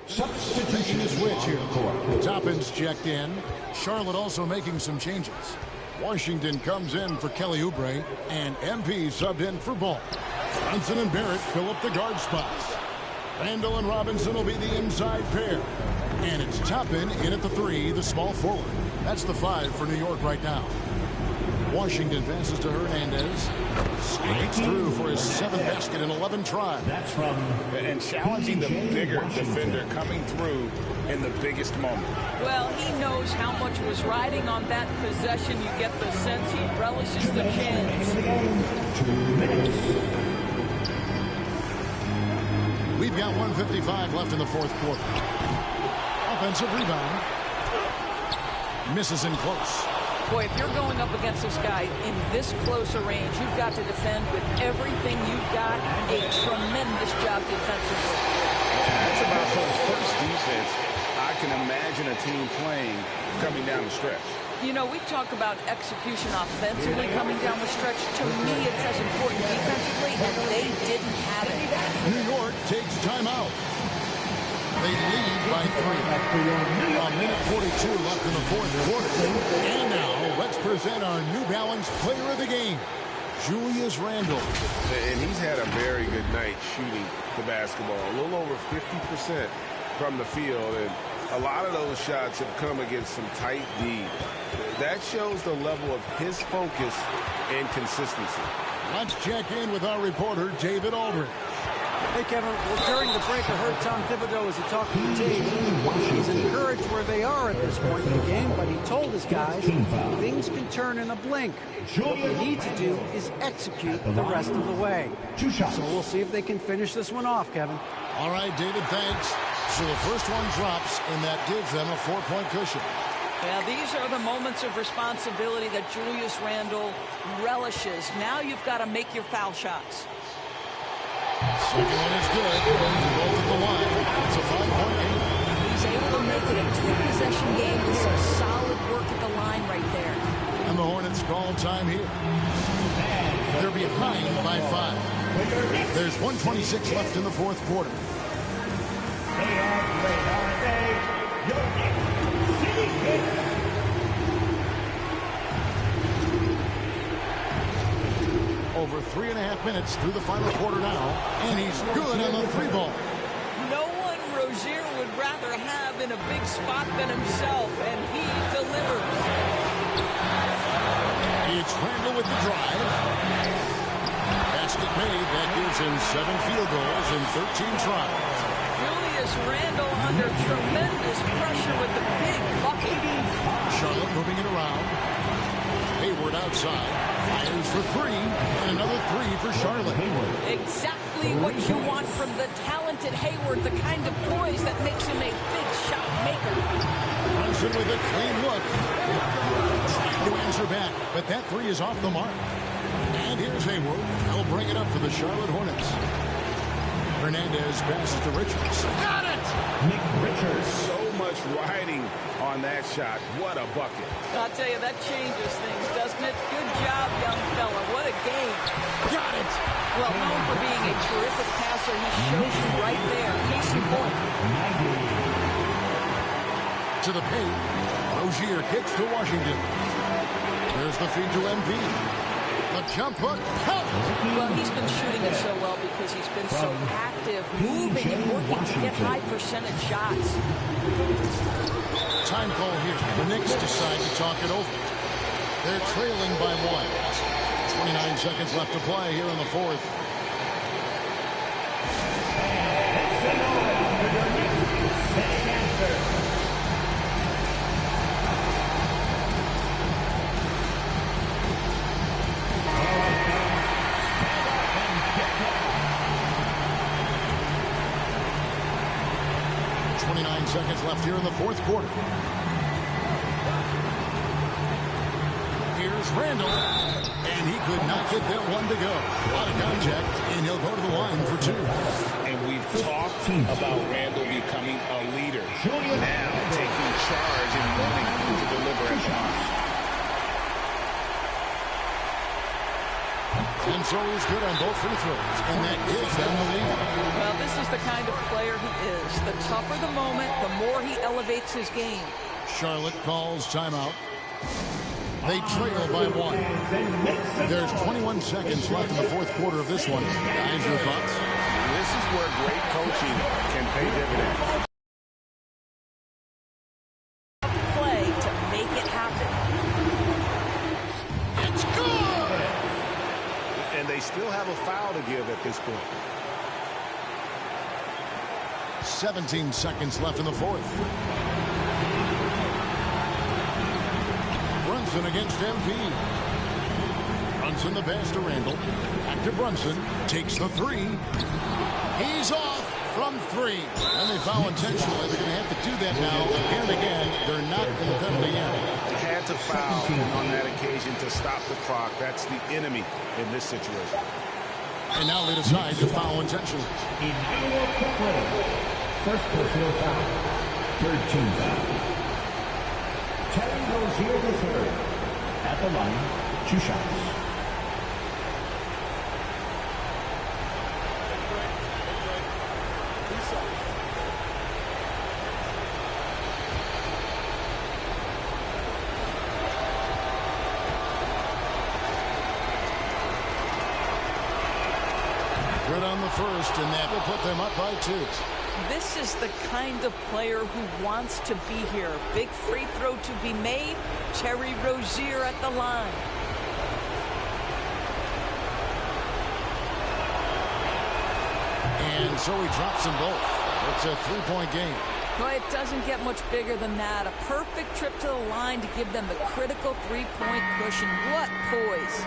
Substitution is switch here. Toppin's checked in. Charlotte also making some changes. Washington comes in for Kelly Oubre, and MP subbed in for Ball. Brunson and Barrett fill up the guard spots. Randall and Robinson will be the inside pair. And it's Toppin in at the 3, the small forward. That's the 5 for New York right now. Washington passes to Hernandez. Skates through for his 7th basket in 11 tries. That's from... And challenging the bigger defender coming through in the biggest moment. Well, he knows how much was riding on that possession. You get the sense he relishes the chance. 2 minutes. We've got 1:55 left in the 4th quarter. Offensive rebound. Misses in close. Boy, if you're going up against this guy in this close a range, you've got to defend with everything you've got. A tremendous job defensively. That's about the first defense I can imagine a team playing coming down the stretch. You know, we talk about execution offensively coming down the stretch. To me, it's as important defensively, and they didn't have it. New York takes timeout. They lead by 3. A minute 42 left in the fourth quarter. And now let's present our New Balance player of the game, Julius Randle. And he's had a very good night shooting the basketball. A little over 50% from the field. And a lot of those shots have come against some tight D. That shows the level of his focus and consistency. Let's check in with our reporter, David Aldridge. Hey, Kevin. Well, during the break, I heard Tom Thibodeau as he talked to the team. He's encouraged where they are at this point in the game, but he told his guys things can turn in a blink. What they need to do is execute the rest of the way. So we'll see if they can finish this one off, Kevin. All right, David, thanks. So the first one drops, and that gives them a 4-point cushion. Yeah, these are the moments of responsibility that Julius Randle relishes. Now you've got to make your foul shots. Second one is good. Both at the line. It's a 5-point game. He's able to make it a 2-possession game with some solid work at the line right there. And the Hornets call time here. They're behind by 5. There's 1:26 left in the fourth quarter. Over 3.5 minutes through the final quarter now, and he's good on the 3-ball. No one Rozier would rather have in a big spot than himself, and he delivers. It's Randle with the drive. Basket made. That gives him 7 field goals in 13 tries. Julius Randle under tremendous pressure with the big bucket. Charlotte moving it around. Hayward outside. Fires for 3. And another 3 for Charlotte. Exactly what you want from the talented Hayward. The kind of poise that makes him a big shot maker. Brunson with a clean look. Trying to answer back, but that 3 is off the mark. And here's Hayward. He'll bring it up for the Charlotte Hornets. Hernandez passes to Richards. Got it! Nick Richards. So much riding on that shot. What a bucket. I'll tell you, that changes things, doesn't it? Good job, young fella. What a game. Got it! Well, known for being a terrific passer, he shows you right there. Case in point. To the paint. Rozier kicks to Washington. There's the feed to MV. The jump hook. Well, he's been shooting it so well because he's been so active, moving and working to get high percentage shots. Time call here. The Knicks decide to talk it over. They're trailing by 1. 29 seconds left to play here in the fourth. Seconds left here in the fourth quarter. Here's Randle, and he could not get that one to go. A lot of contact, and he'll go to the line for 2. And we've talked about Randle becoming a leader. Now taking charge and wanting to deliver at the line. And so he's good on both free throws, and that gives them the lead. Well, this is the kind of player he is. The tougher the moment, the more he elevates his game. Charlotte calls timeout. They trail by 1. There's 21 seconds left in the fourth quarter of this one. Guys, your thoughts? This is where great coaching can pay dividends. Play to make it happen. It's good! And they still have a foul to give at this point. 17 seconds left in the fourth. Brunson against MP. Brunson the pass to Randle. Back to Brunson. Takes the 3. He's off from 3. And they foul intentionally. They're going to have to do that now again and again. They're not in the penalty yet. They had to foul on that occasion to stop the clock. That's the enemy in this situation. And now they decide to foul intentionally. First personal foul. Third team foul. Terry Rozier III. At the line, 2 shots. Good on the first, and that will put them up by 2. This is the kind of player who wants to be here. Big free throw to be made. Terry Rozier at the line. And so he drops them both. It's a 3-point game. Well, it doesn't get much bigger than that. A perfect trip to the line to give them the critical 3-point cushion. What poise.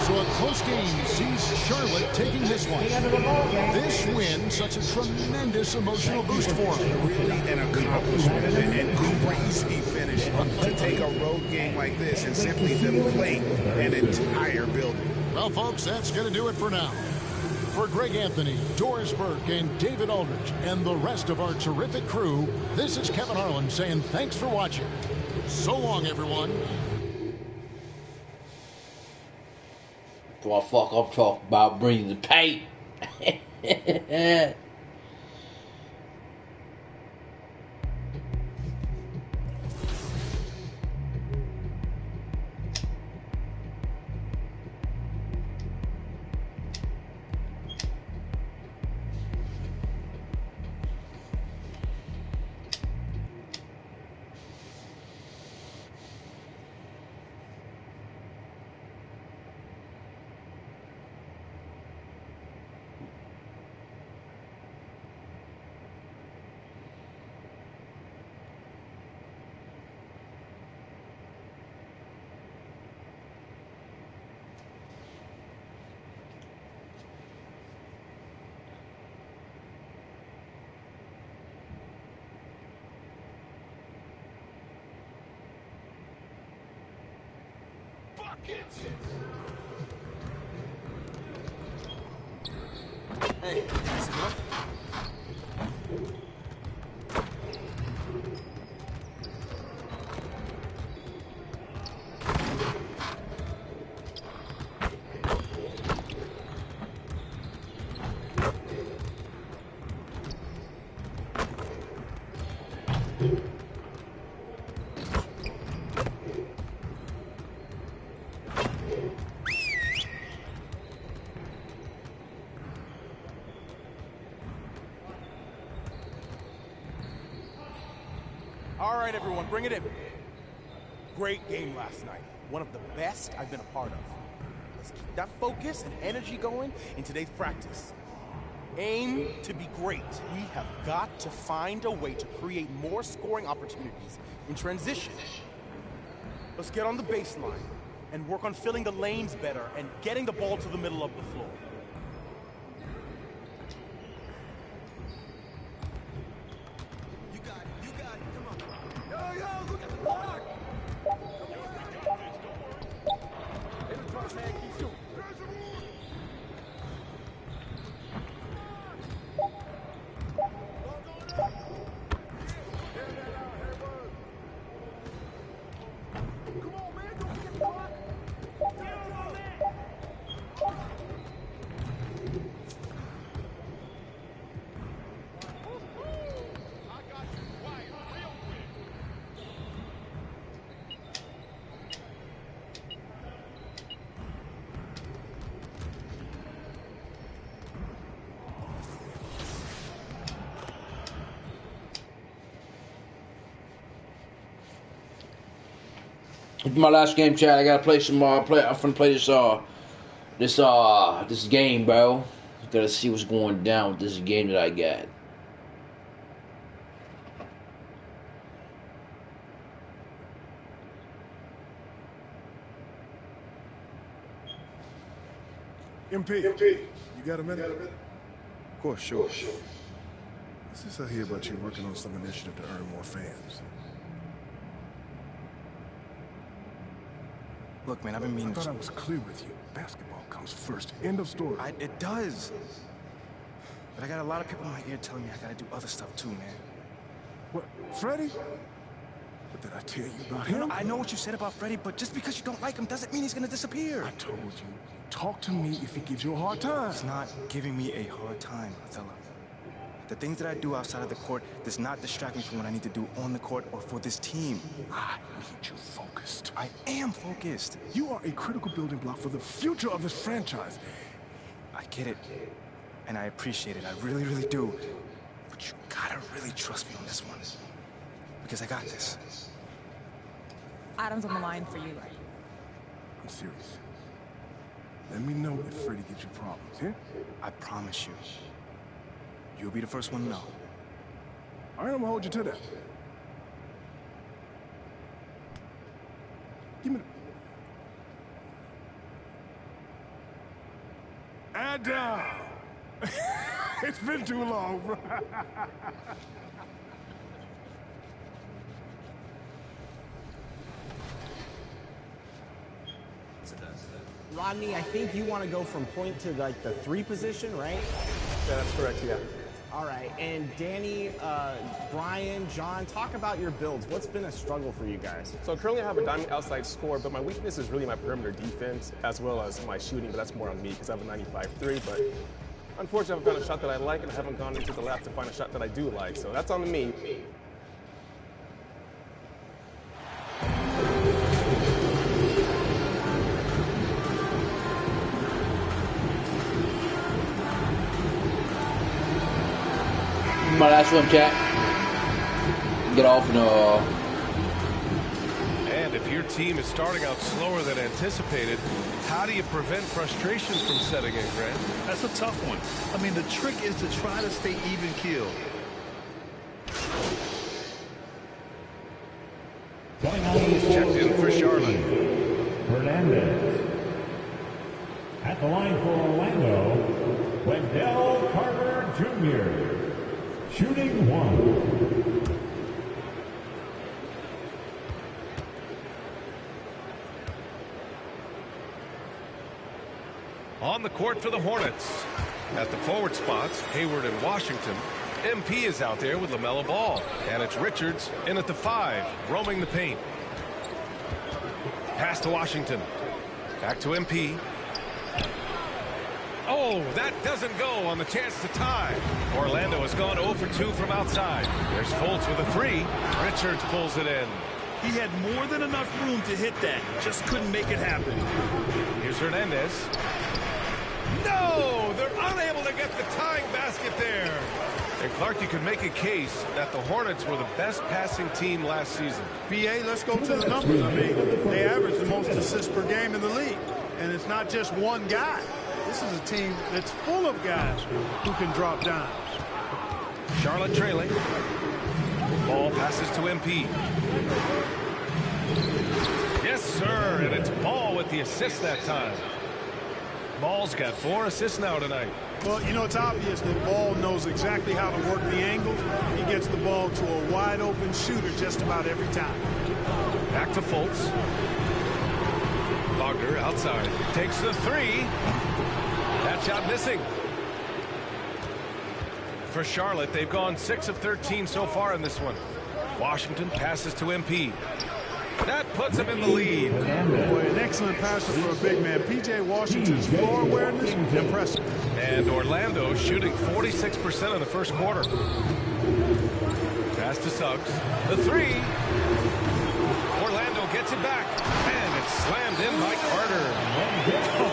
So a close game sees Charlotte taking this one. This win, such a tremendous emotional boost for them. Really an accomplishment and crazy finish to take a road game like this and simply deflate an entire building. Well, folks, that's going to do it for now. For Greg Anthony, Doris Burke, and David Aldridge, and the rest of our terrific crew, this is Kevin Harlan saying thanks for watching. So long, everyone. Well, fuck, I'm talking about bringing the paint. Hey, All right, everyone, bring it in. Great game last night. One of the best I've been a part of. Let's keep that focus and energy going in today's practice. Aim to be great. We have got to find a way to create more scoring opportunities in transition. Let's get on the baseline and work on filling the lanes better and getting the ball to the middle of the floor. It's my last game, Chad. I gotta play some. I'm finna play this game, bro. Gotta see what's going down with this game that I got. MP, you got a minute? Of course, sure. Since I hear about you working on some initiative to earn more fans. Look, man, I've been meaning I thought I was clear with you. Basketball comes first. End of story. It does. But I got a lot of people in my ear telling me I gotta do other stuff too, man. What, Freddie? What did I tell you about him? I know what you said about Freddie, but just because you don't like him doesn't mean he's gonna disappear. I told you. Talk to me if he gives you a hard time. He's not giving me a hard time, Othello. The things that I do outside of the court does not distract me from what I need to do on the court or for this team. I need you focused. I am focused. You are a critical building block for the future of this franchise. I get it. and I appreciate it. I really, really do. But you gotta really trust me on this one. Because I got this. Adam's on the line for you. I'm serious. Let me know if Freddie gives you problems, yeah? I promise you. You'll be the first one to know. All right, I'm gonna hold you to that. Give me the... Adam! It's been too long, bro. Rodney, I think you want to go from point to like the 3 position, right? Yeah, that's correct, yeah. All right, and Danny, Brian, John, talk about your builds. What's been a struggle for you guys? So currently I have a diamond outside score, but my weakness is really my perimeter defense as well as my shooting, but that's more on me because I have a 95-3, but unfortunately I haven't found a shot that I like and I haven't gone into the lab to find a shot that I do like, so that's on me. My last one, chat. Get off no. And if your team is starting out slower than anticipated, how do you prevent frustration from setting in, Grant? That's a tough one. I mean, the trick is to try to stay even keeled. He's checked in for Charlotte. Hernandez. At the line for Orlando, Wendell Carter Jr. Shooting 1. On the court for the Hornets. At the forward spots, Hayward and Washington. MP is out there with LaMelo Ball. And it's Richards in at the 5, roaming the paint. Pass to Washington. Back to MP. Oh, that doesn't go on the chance to tie. Orlando has gone 0 for 2 from outside. There's Fultz with a 3. Richards pulls it in. He had more than enough room to hit that. Just couldn't make it happen. Here's Hernandez. No! They're unable to get the tying basket there. And Clark, you could make a case that the Hornets were the best passing team last season. BA, let's go to the numbers. I mean, they average the most assists per game in the league. And it's not just one guy. This is a team that's full of guys who can drop dimes. Charlotte trailing. Ball passes to MP. Yes, sir. And it's Ball with the assist that time. Ball's got 4 assists now tonight. Well, you know, it's obvious that Ball knows exactly how to work the angles. He gets the ball to a wide-open shooter just about every time. Back to Fultz. Wagner outside. Takes the 3. That shot missing. For Charlotte, they've gone 6 of 13 so far in this one. Washington passes to MP. That puts him in the lead. Boy, an excellent passer for a big man. P.J. Washington's floor awareness, impressive. And Orlando shooting 46% in the first quarter. Pass to Suggs. The 3. Orlando gets it back. And it's slammed in by Carter.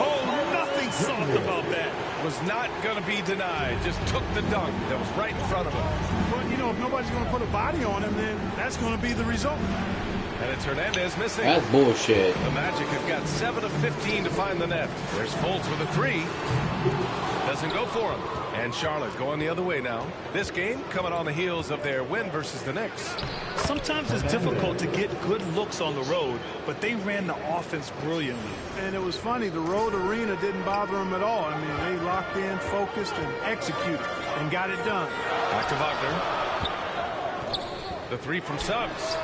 Oh, nothing soft about that. Was not going to be denied. Just took the dunk that was right in front of him. But, you know, if nobody's going to put a body on him, then that's going to be the result. And it's Hernandez missing. That's bullshit. The Magic have got 7 of 15 to find the net. There's Fultz with a 3. Doesn't go for him. And Charlotte going the other way now. This game coming on the heels of their win versus the Knicks. Sometimes it's difficult to get good looks on the road, but they ran the offense brilliantly. And it was funny, the road arena didn't bother them at all. I mean, they locked in, focused, and executed, and got it done. Back to Wagner. The 3 from Suggs.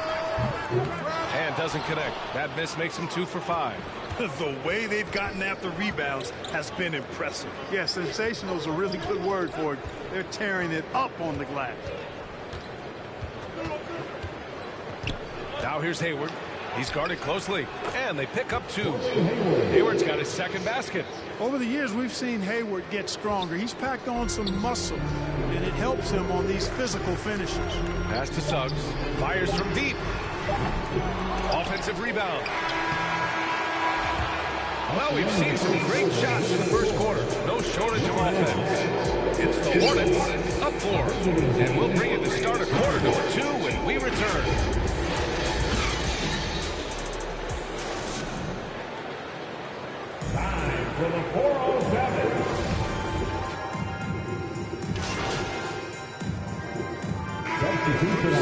And doesn't connect. That miss makes him 2 for 5. The way they've gotten after rebounds has been impressive. Yeah, sensational is a really good word for it. They're tearing it up on the glass. Now here's Hayward. He's guarded closely. And they pick up 2. Hayward's got his second basket. Over the years, we've seen Hayward get stronger. He's packed on some muscle, and it helps him on these physical finishes. Pass to Suggs. Fires from deep. Offensive rebound. Well, we've seen some great shots in the first quarter. No shortage of offense. It's the Hornets up 4. And we'll bring you the start of quarter number 2 when we return. Time for the 407.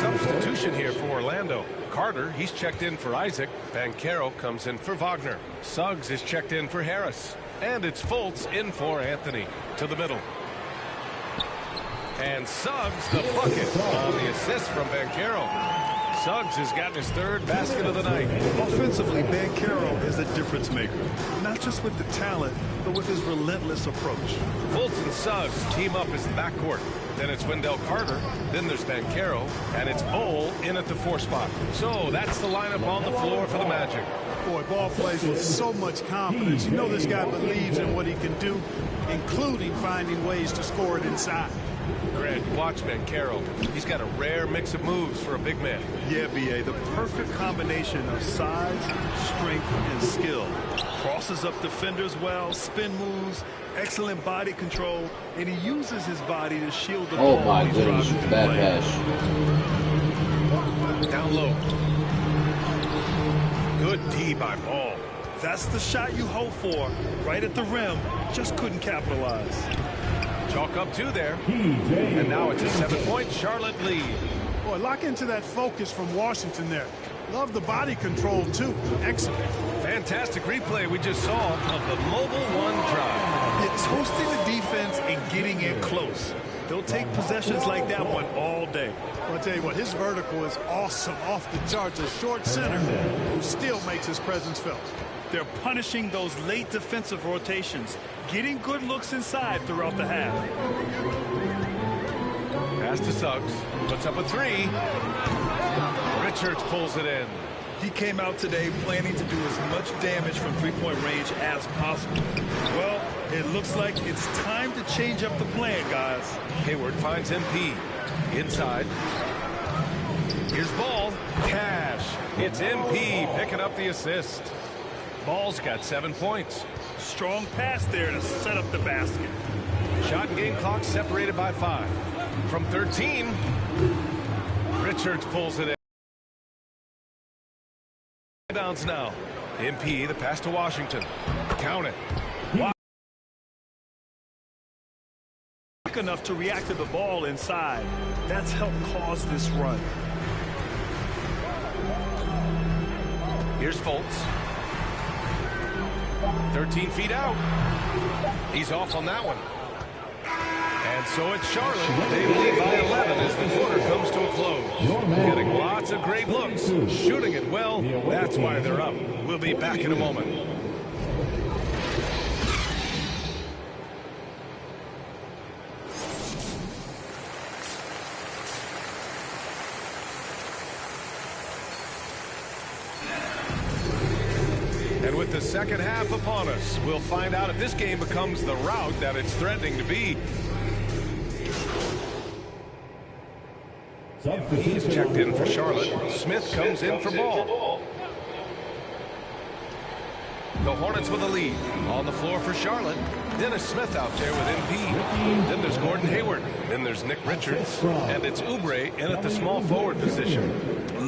Substitution here for Orlando. Carter, he's checked in for Isaac. Banchero comes in for Wagner. Suggs is checked in for Harris. And it's Fultz in for Anthony. To the middle. And Suggs the bucket on the assist from Banchero. Suggs has gotten his 3rd basket of the night. Offensively, Banchero is a difference maker. Not just with the talent, but with his relentless approach. Fultz and Suggs team up as the backcourt. Then it's Wendell Carter. Then there's Banchero. And it's Bol in at the 4 spot. So that's the lineup on the floor for the Magic. Boy, Ball plays with so much confidence. You know this guy believes in what he can do, including finding ways to score it inside. Grant, watch Banchero. He's got a rare mix of moves for a big man. Yeah, B.A., the perfect combination of size, strength, and skill. Crosses up defenders well, spin moves, excellent body control, and he uses his body to shield the ball. Oh my goodness, bad pass. Down low. Good D by Ball. That's the shot you hope for. Right at the rim, just couldn't capitalize. Chalk up 2 there. And now it's a 7-point Charlotte lead. Boy, lock into that focus from Washington there. Love the body control, too. Excellent. Fantastic replay we just saw of the Mobile One drive. It's hosting the defense and getting in close. They'll take possessions like that one all day. I'll tell you what, his vertical is awesome, off the charts. A short center who still makes his presence felt. They're punishing those late defensive rotations, getting good looks inside throughout the half. Pass to Suggs. Puts up a 3. Richards pulls it in. He came out today planning to do as much damage from three-point range as possible. Well, it looks like it's time to change up the plan, guys. Hayward finds MP. Inside. Here's Ball. Cash. It's MP picking up the assist. Ball's got 7 points. Strong pass there to set up the basket. Shot and game clock separated by 5. From 13, Richards pulls it in. Bounds now. MP, the pass to Washington. Count it. Quick enough to react to the ball inside. That's helped cause this run. Here's Fultz. 13 feet out. He's off on that one. And so it's Charlotte. They lead by 11 as the quarter comes to a close. Getting lots of great looks. Shooting it well. That's why they're up. We'll be back in a moment. And with the second half upon us, we'll find out if this game becomes the rout that it's threatening to be. He's checked in for Charlotte. Smith comes in for Ball. The Hornets with a lead. On the floor for Charlotte. Dennis Smith out there with MP. Then there's Gordon Hayward. Then there's Nick Richards. And it's Oubre in at the small forward position.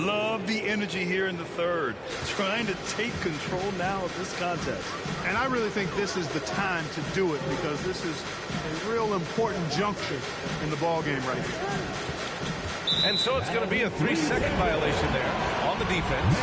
Love the energy here in the third. Trying to take control now of this contest. And I really think this is the time to do it because this is a real important juncture in the ballgame right here. And so it's going to be a 3-second violation there on the defense.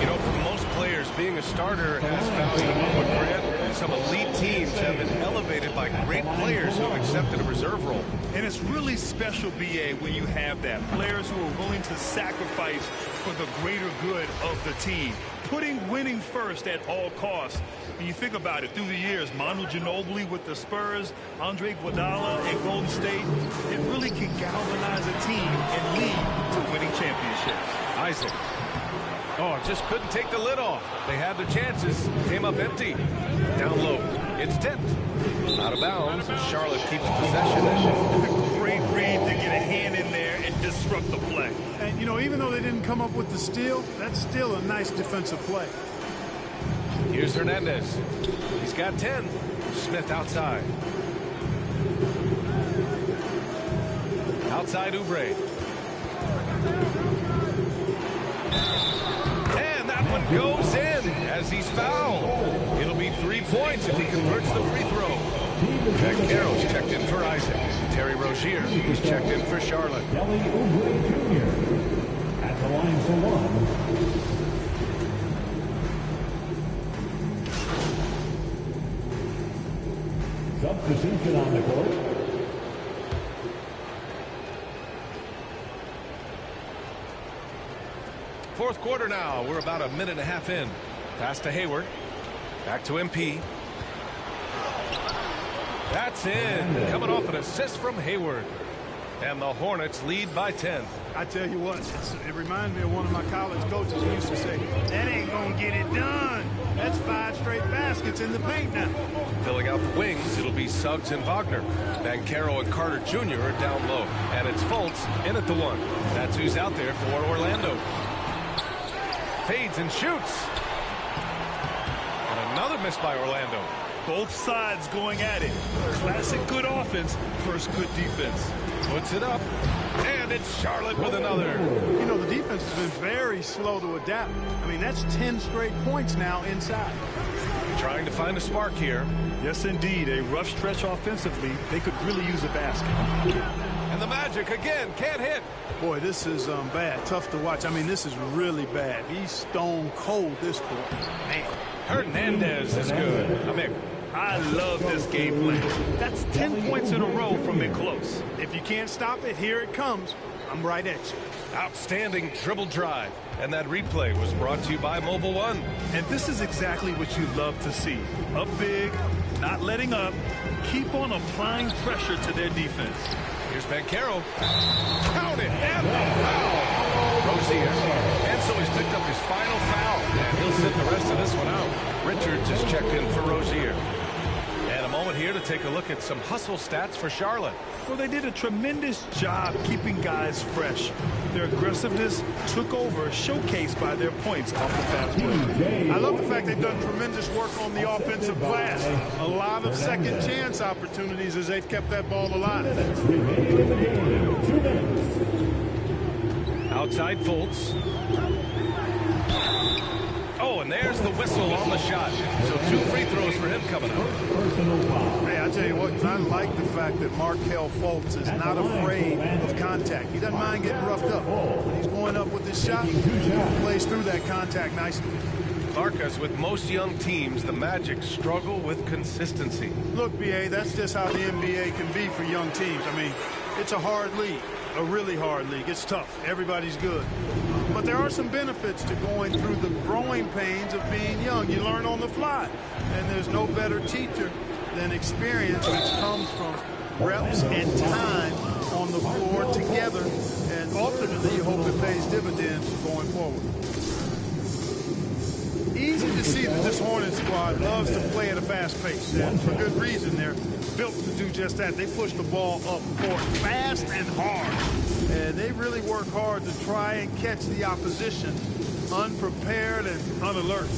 You know, for most players, being a starter has found what Grant, some elite teams have been elevated by great players who have accepted a reserve role. And it's really special, B.A., when you have that. Players who are willing to sacrifice for the greater good of the team. Putting winning first at all costs. When you think about it, through the years, Manu Ginobili with the Spurs, Andre Iguodala and Golden State, it really can galvanize a team and lead to winning championships. Isaac. Oh, just couldn't take the lid off. They had their chances. Came up empty. Down low. It's tipped. Out of bounds. Charlotte keeps possession. Great read to get a hand in there and disrupt the play. And, you know, even though they didn't come up with the steal, that's still a nice defensive play. Here's Hernandez. He's got 10. Smith outside. inside Oubre. And that one goes in as he's fouled. It'll be 3 points if he converts the free throw. Banchero's checked in for Isaac. Terry Rozier, he's checked in for Charlotte. Kelly Oubre Jr. at the line for one. Substitution on the court. Fourth quarter now. We're about a minute and a half in. Pass to Hayward. Back to MP. That's in. Coming off an assist from Hayward. And the Hornets lead by 10. I tell you what, it reminds me of one of my college coaches who used to say, that ain't going to get it done. That's 5 straight baskets in the paint now. Filling out the wings, it'll be Suggs and Wagner. Banchero and Carter Jr. are down low. And it's Fultz in at the 1. That's who's out there for Orlando. Fades and shoots. And another miss by Orlando. Both sides going at it. Classic good offense, first good defense. Puts it up. And it's Charlotte with another. You know, the defense has been very slow to adapt. I mean, that's 10 straight points now inside. Trying to find a spark here. Yes, indeed. A rough stretch offensively. They could really use a basket. And the Magic again can't hit. Boy, this is bad. Tough to watch. I mean, this is really bad. He's stone cold this quarter. Man. Hernandez is good. Amik. I love this game plan. That's 10 points in a row from it close. If you can't stop it, here it comes. I'm right at you. Outstanding dribble drive. And that replay was brought to you by Mobile One. And this is exactly what you love to see. Up big, not letting up. Keep on applying pressure to their defense. Here's Banchero. Count it. And the foul. Rozier. And so he's picked up his final foul. And he'll sit the rest of this one out. Richards is checked in for Rozier. And a moment here to take a look at some hustle stats for Charlotte. Well, they did a tremendous job keeping guys fresh. Their aggressiveness took over, showcased by their points off the fast break. I love the fact they've done tremendous work on the offensive glass. A lot of second chance opportunities as they've kept that ball alive. Outside Fultz. Oh, and there's the whistle on the shot. So 2 free throws for him coming up. Hey, I tell you what, I like the fact that Markelle Fultz is not afraid of contact. He doesn't mind getting roughed up. When he's going up with his shot, he plays through that contact nicely. Clark, as with most young teams, the Magic struggle with consistency. Look, B.A., that's just how the NBA can be for young teams. I mean, it's a hard league, a really hard league. It's tough. Everybody's good. But there are some benefits to going through the growing pains of being young. You learn on the fly. And there's no better teacher than experience, which comes from reps and time on the floor together. And ultimately, you hope it pays dividends going forward. Easy to see that this Hornets squad loves to play at a fast pace. And for good reason. They're built to do just that. They push the ball up court fast and hard. And they really work hard to try and catch the opposition unprepared and unalert.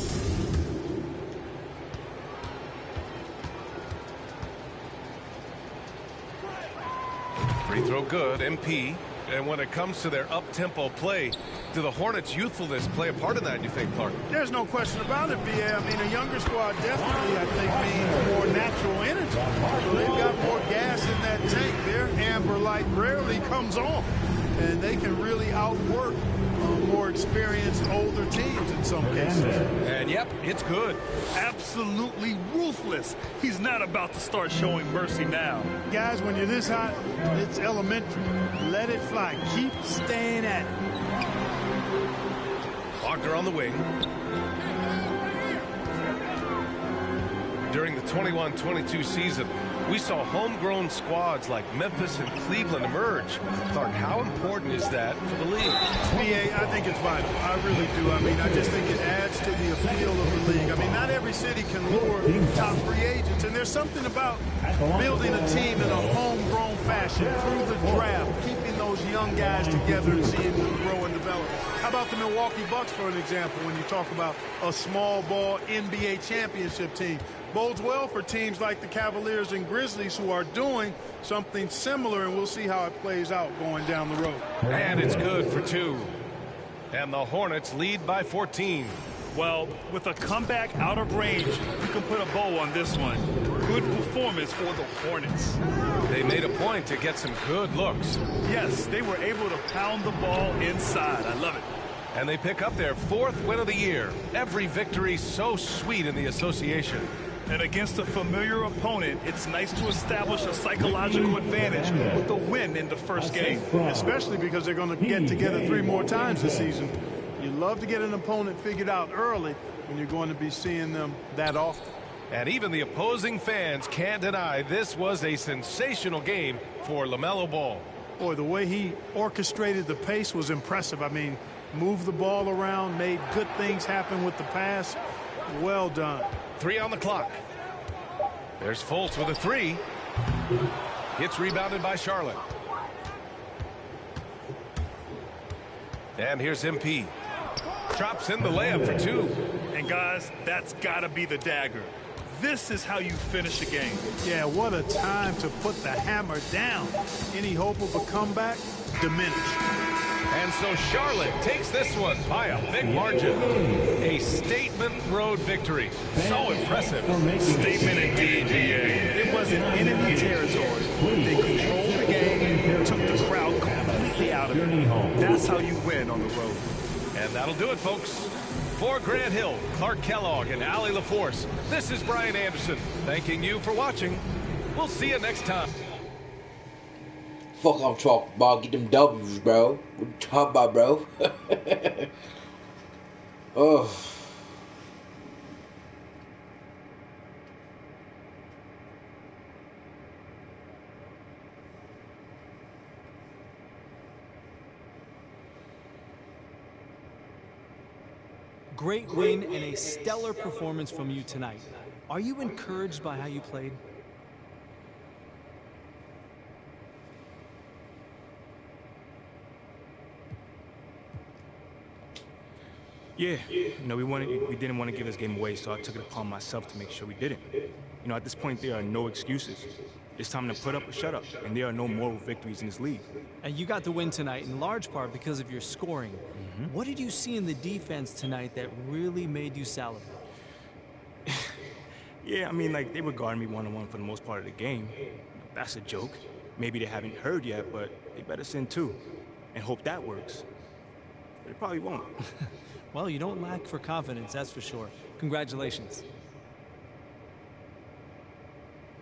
Free throw good, MP. And when it comes to their up-tempo play, do the Hornets' youthfulness play a part in that, you think, Clark? There's no question about it, B.A. I mean, a younger squad definitely, I think, means more natural energy. So they've got more gas in that tank. Their amber light rarely comes on. And they can really outwork more experienced older teams in some cases. And yep, it's good. Absolutely ruthless. He's not about to start showing mercy now. Guys, when you're this hot, it's elementary. Let it fly. Keep staying at it. Wagner on the wing. During the 21-22 season, we saw homegrown squads like Memphis and Cleveland emerge. Clark, how important is that for the league? B.A., I think it's vital. I really do. I mean, I just think it adds to the appeal of the league. I mean, not every city can lure top free agents, and there's something about building a team in a homegrown fashion through the draft, keeping those those young guys together and seeing them grow and develop. How about the Milwaukee Bucks, for an example, when you talk about a small ball NBA championship team? Bodes well for teams like the Cavaliers and Grizzlies who are doing something similar, and we'll see how it plays out going down the road. And it's good for 2. And the Hornets lead by 14. Well, with a comeback out of range, you can put a bow on this one. Good performance for the Hornets. They made a point to get some good looks. Yes, they were able to pound the ball inside. I love it. And they pick up their 4th win of the year. Every victory so sweet in the association. And against a familiar opponent, it's nice to establish a psychological advantage with a win in the first game. Especially because they're going to get together 3 more times this season. You love to get an opponent figured out early when you're going to be seeing them that often. And even the opposing fans can't deny this was a sensational game for LaMelo Ball. Boy, the way he orchestrated the pace was impressive. I mean, moved the ball around, made good things happen with the pass. Well done. 3 on the clock. There's Fultz with a 3. It's rebounded by Charlotte. And here's MP. Drops in the layup for 2. And guys, that's got to be the dagger. This is how you finish a game. Yeah, what a time to put the hammer down. Any hope of a comeback? Diminished. And so Charlotte takes this one by a big margin. A statement road victory. So impressive. Statement indeed, BA. It wasn't enemy territory. They controlled the game, took the crowd completely out of it. That's how you win on the road. And that'll do it, folks. For Grant Hill, Clark Kellogg, and Allie LaForce, this is Brian Anderson, thanking you for watching. We'll see you next time. Fuck, I'm talking about. Get them W's, bro. What you talking about, bro? Oh. Great win and a stellar performance from you tonight. Are you encouraged by how you played? Yeah, you know, we didn't want to give this game away, so I took it upon myself to make sure we didn't. You know, at this point, there are no excuses. It's time to put up or shut up, and there are no moral victories in this league. And you got the win tonight in large part because of your scoring. What did you see in the defense tonight that really made you salivate? Yeah, I mean, like, they were guarding me one-on-one for the most part of the game. That's a joke. Maybe they haven't heard yet, but they better send 2 and hope that works. But it probably won't. Well, you don't lack for confidence, that's for sure. Congratulations.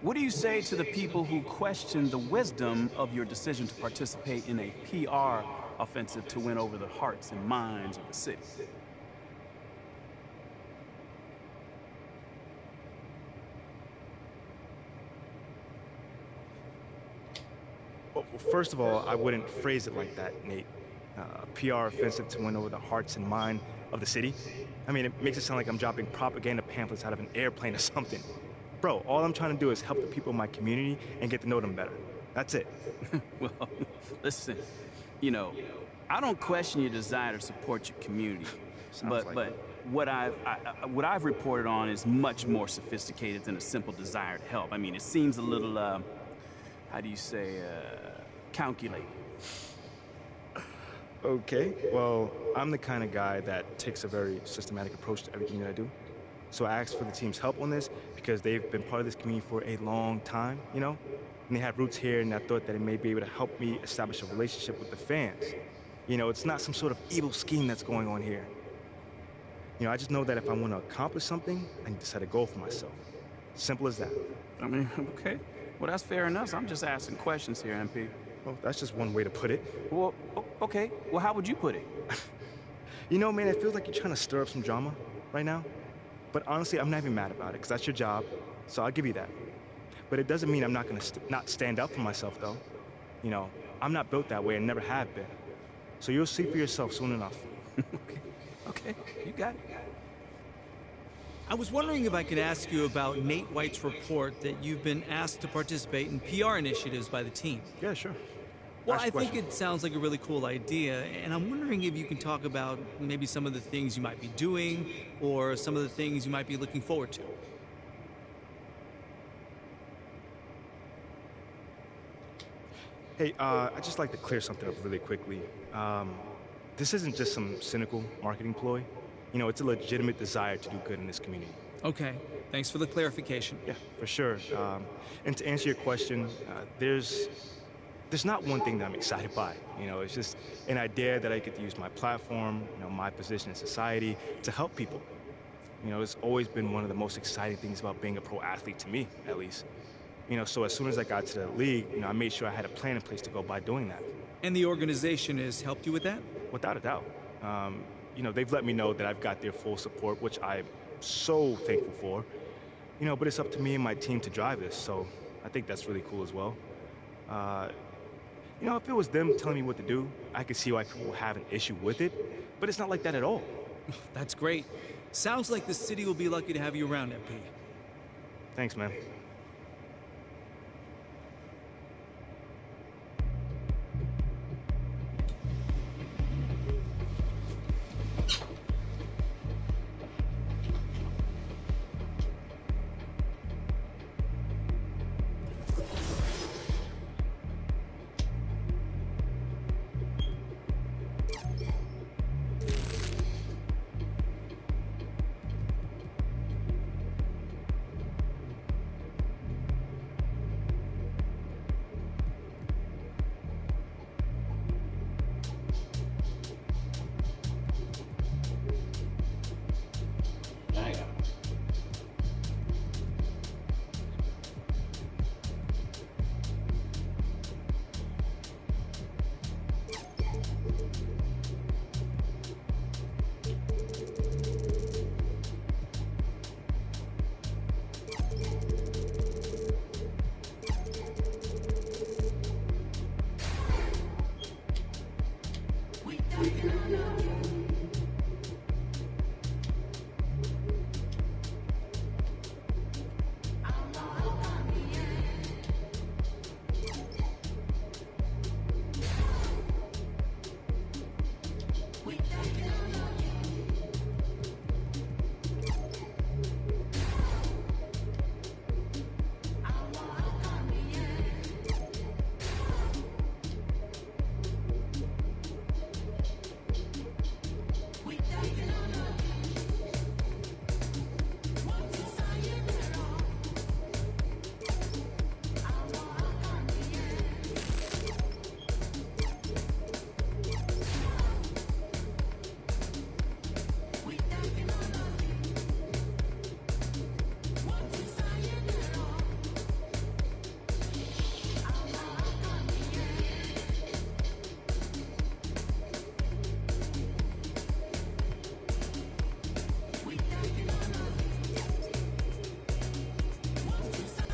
What do you say to the people who question the wisdom of your decision to participate in a PR offensive to win over the hearts and minds of the city? Well, first of all, I wouldn't phrase it like that, Nate. A PR offensive to win over the hearts and mind of the city. I mean, it makes it sound like I'm dropping propaganda pamphlets out of an airplane or something. Bro, all I'm trying to do is help the people in my community and get to know them better. That's it. Well, listen, you know, I don't question your desire to support your community, but what I've reported on is much more sophisticated than a simple desire to help. I mean, it seems a little, how do you say, calculated. Okay, well, I'm the kind of guy that takes a very systematic approach to everything that I do. So I asked for the team's help on this because they've been part of this community for a long time, you know? And they have roots here, and I thought that it may be able to help me establish a relationship with the fans. You know, it's not some sort of evil scheme that's going on here. You know, I just know that if I want to accomplish something, I need to set a goal for myself. Simple as that. I mean, okay. Well, that's fair enough. I'm just asking questions here, MP. Well, that's just one way to put it. Well, okay. Well, how would you put it? You know, man, it feels like you're trying to stir up some drama right now. But honestly, I'm not even mad about it, because that's your job, so I'll give you that. But it doesn't mean I'm not going to not stand up for myself, though. You know, I'm not built that way and never have been. So you'll see for yourself soon enough. Okay, you got it. I was wondering if I could ask you about Nate White's report that you've been asked to participate in PR initiatives by the team. Yeah, sure. Well, I think it sounds like a really cool idea, and I'm wondering if you can talk about maybe some of the things you might be doing or some of the things you might be looking forward to. Hey, I'd just like to clear something up really quickly. This isn't just some cynical marketing ploy. You know, it's a legitimate desire to do good in this community. Okay, thanks for the clarification. Yeah, for sure. And to answer your question, there's not one thing that I'm excited by. You know, it's just an idea that I get to use my platform, you know, my position in society to help people. You know, it's always been one of the most exciting things about being a pro athlete to me, at least. You know, so as soon as I got to the league, you know, I made sure I had a plan in place to go by doing that. And the organization has helped you with that? Without a doubt. You know, they've let me know that I've got their full support, which I'm so thankful for. You know, but it's up to me and my team to drive this, so I think that's really cool as well. You know, if it was them telling me what to do, I could see why people have an issue with it, but it's not like that at all. That's great. Sounds like the city will be lucky to have you around, MP. Thanks, man.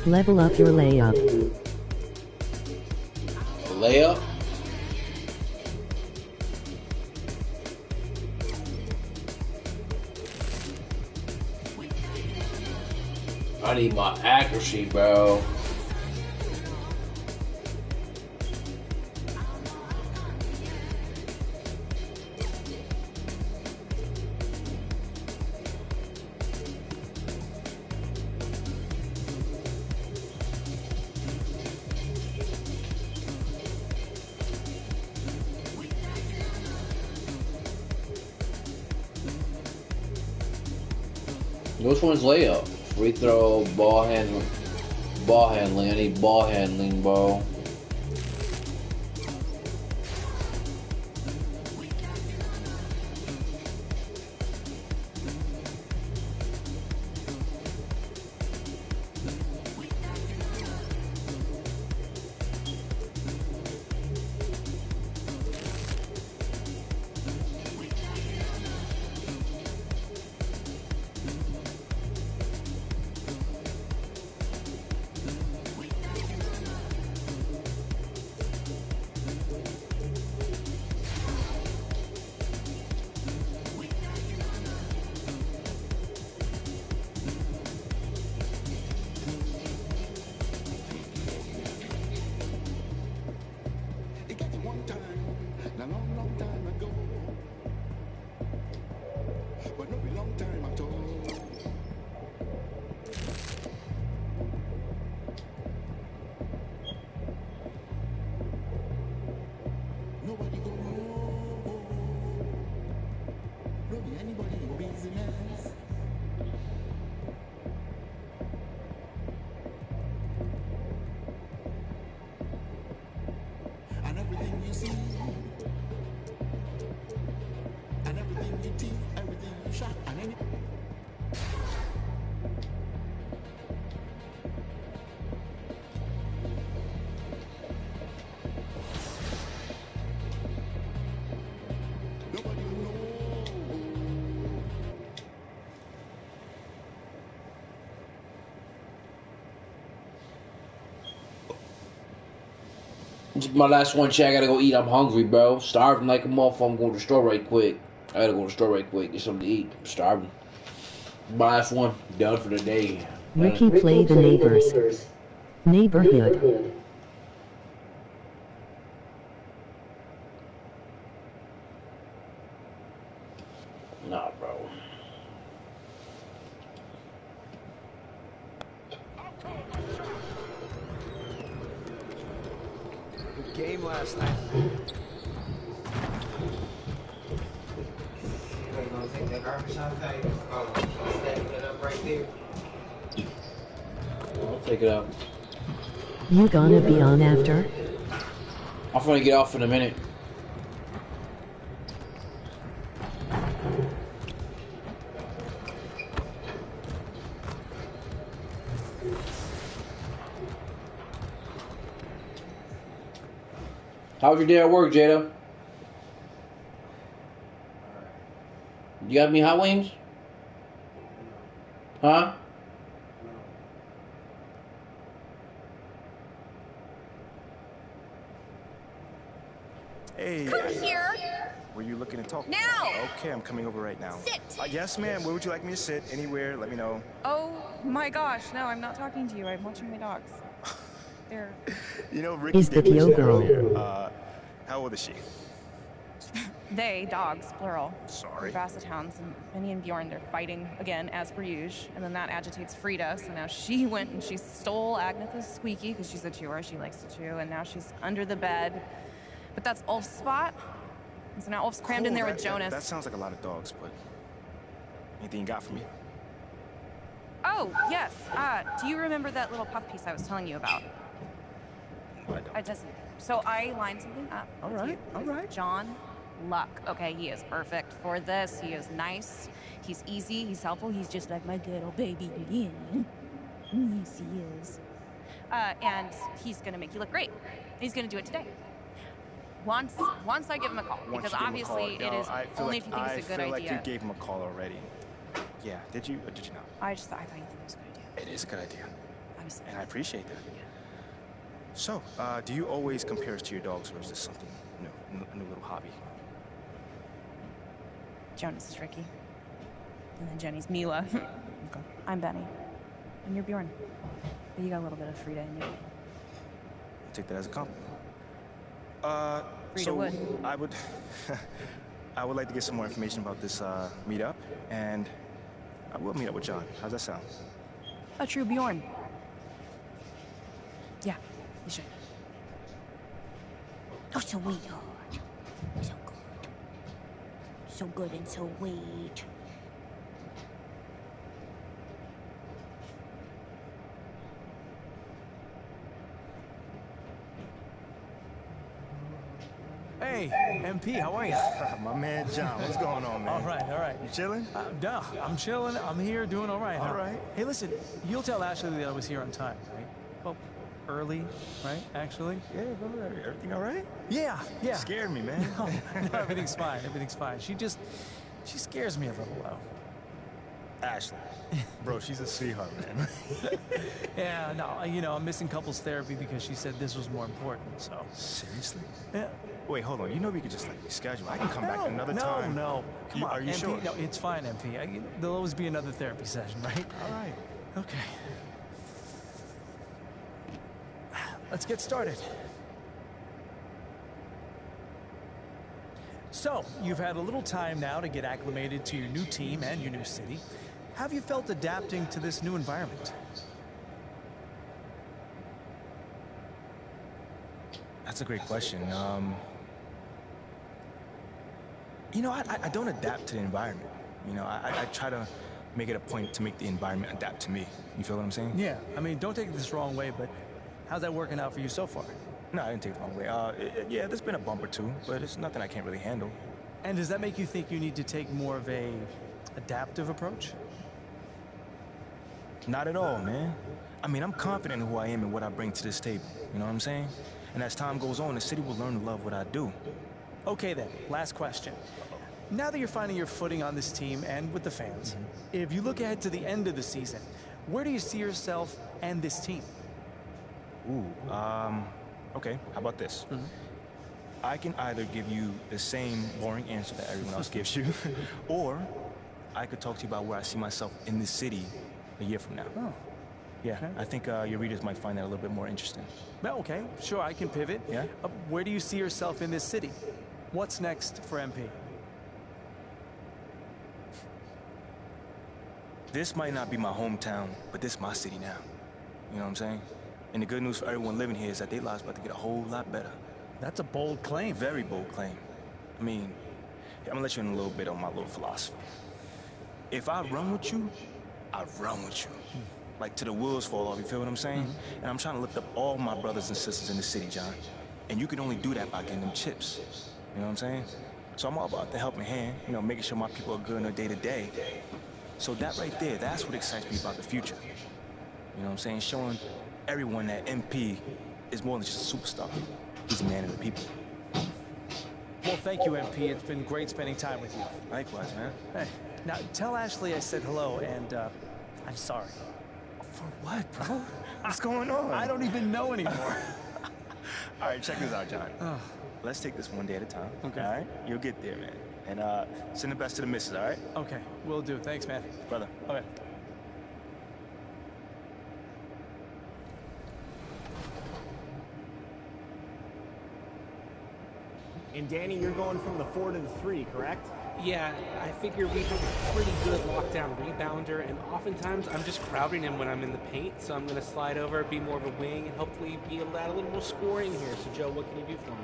Level up your layup. Layup? I need my accuracy, bro. Which one's layup? Free throw, ball handling. Ball handling. I need ball handling, bro. see. And everything you teeth, everything you shot, and any. This is my last one, Chad. I gotta go eat. I'm hungry, bro. Starving like a motherfucker. I'm going to the store right quick. I gotta go to the store right quick. Get something to eat. I'm starving. My last one. Done for the day. Ricky play the neighbors. Neighborhood. Nah, bro. Good game last night. Take that garbage out there. Stacking it up right there. I'll take it out. You gonna be on after? I'm gonna get off in a minute. How was your day at work, Jada? You got me hot wings? Huh? Hey. Come here. Were you looking to talk? Now. Okay, I'm coming over right now. Sit. Yes, ma'am. Where would you like me to sit? Anywhere. Let me know. Oh my gosh, no, I'm not talking to you. I'm watching my dogs. They're... You know, Ricky Is the did mention Theo girl. earlier, how old is she? They, dogs, plural. Sorry. Basset hounds, and Benny and Bjorn, they're fighting again, as per usual. And then that agitates Frida, so now she went and she stole Agnetha's Squeaky, because she's a chewer, she likes to chew, and now she's under the bed. But that's Ulf's spot. And so now Ulf's crammed in there with Jonas. That sounds like a lot of dogs, but anything you got for me? Oh, yes. Do you remember that little puff piece I was telling you about? I just... So I lined something up. All right, all right. John Luck. Okay, he is perfect for this. He is nice. He's easy. He's helpful. He's just like my good old baby. Yes, he is. And he's gonna make you look great. He's gonna do it today. Once I give him a call, because obviously it is only if you think it's a good idea. I feel like you gave him a call already. Yeah, did you or did you not? I thought you think it was a good idea. It is a good idea. Obviously. And I appreciate that. So, do you always compare us to your dogs, or is this something new, a new little hobby? Jonas is Ricky. And then Jenny's Mila. Okay. I'm Benny. And you're Bjorn. But you got a little bit of Frida in you. I'll take that as a compliment. Frida so would. I would like to get some more information about this meetup, and I will meet up with John. How's that sound? A true Bjorn. Yeah, you should. Oh, so sweetheart. So good. So good and so sweet. Hey, MP, how are you? My man John, what's going on, man? All right. You chilling? No, I'm chilling. I'm here doing all right. All right. Hey, listen, you'll tell Ashley that I was here on time, right? Well, early, right, actually? Yeah, bro. Everything all right? Yeah. You scared me, man. No, everything's fine. Everything's fine. She scares me a little, though. Ashley. Bro, she's a sweetheart, man. Yeah, no, you know, I'm missing couples therapy because she said this was more important, so. Seriously? Yeah. Wait, hold on. You know we could just, like, reschedule. I can come back another no, time. No, come on, Are you MP, sure? No, it's fine, MP. There'll always be another therapy session, right? All right. Okay. Let's get started. So, you've had a little time now to get acclimated to your new team and your new city. How have you felt adapting to this new environment? That's a great question. You know, I don't adapt to the environment. You know, I try to make it a point to make the environment adapt to me. You feel what I'm saying? Yeah, I mean, don't take this the wrong way, but how's that working out for you so far? No, I didn't take it the wrong way. Yeah, there's been a bump or two, but it's nothing I can't really handle. And does that make you think you need to take more of a adaptive approach? Not at all, man. I mean, I'm confident in who I am and what I bring to this table. You know what I'm saying? And as time goes on, the city will learn to love what I do. Okay then, last question. Now that you're finding your footing on this team and with the fans, if you look ahead to the end of the season, where do you see yourself and this team? Ooh, okay, how about this? I can either give you the same boring answer that everyone else gives you, or I could talk to you about where I see myself in this city a year from now. Oh. Yeah, Okay. I think your readers might find that a little bit more interesting. Well, okay, sure, I can pivot. Yeah? Where do you see yourself in this city? What's next for MP? This might not be my hometown, but this is my city now. You know what I'm saying? And the good news for everyone living here is that their lives about to get a whole lot better. That's a bold claim. Very bold claim. I mean, I'm gonna let you in a little bit on my little philosophy. If I run with you, I run with you. Like till the wheels fall off, you feel what I'm saying? And I'm trying to lift up all my brothers and sisters in the city, John. And you can only do that by getting them chips. You know what I'm saying? So I'm all about the helping hand, you know, making sure my people are good in their day-to-day. So that right there, that's what excites me about the future. You know what I'm saying? Showing everyone that MP is more than just a superstar. He's a man of the people. Well, thank you, MP. It's been great spending time with you. Likewise, man. Hey, now tell Ashley I said hello, and I'm sorry. For what, bro? What's going on? I don't even know anymore. All right, check this out, John. Let's take this one day at a time. Okay. All right? You'll get there, man. And send the best to the missus, all right? Okay, will do. Thanks, man. Brother. Okay. And Danny, you're going from the 4 to the 3, correct? Yeah, I figure we have a pretty good lockdown rebounder, and oftentimes I'm just crowding him when I'm in the paint, so I'm going to slide over, be more of a wing, and hopefully be able to add a little more scoring here. So, Joe, what can you do for me?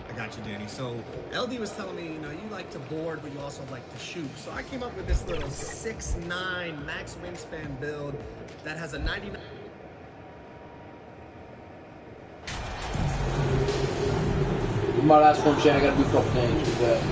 I got you, Danny. So, LD was telling me, you know, you like to board, but you also like to shoot. So I came up with this little 6'9" max wingspan build that has a 99... My last one, Shane, I gotta do a couple things with that.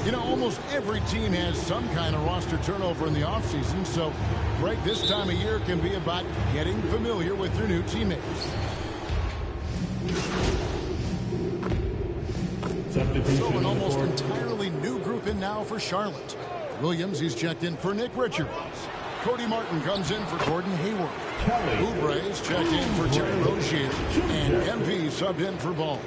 You know, almost every team has some kind of roster turnover in the offseason, so break this time of year can be about getting familiar with your new teammates. So an almost entirely new group in now for Charlotte. Williams, he's checked in for Nick Richards. Cody Martin comes in for Gordon Hayward. Oubre's checked in for Terry Rozier. And MP subbed in for Ball.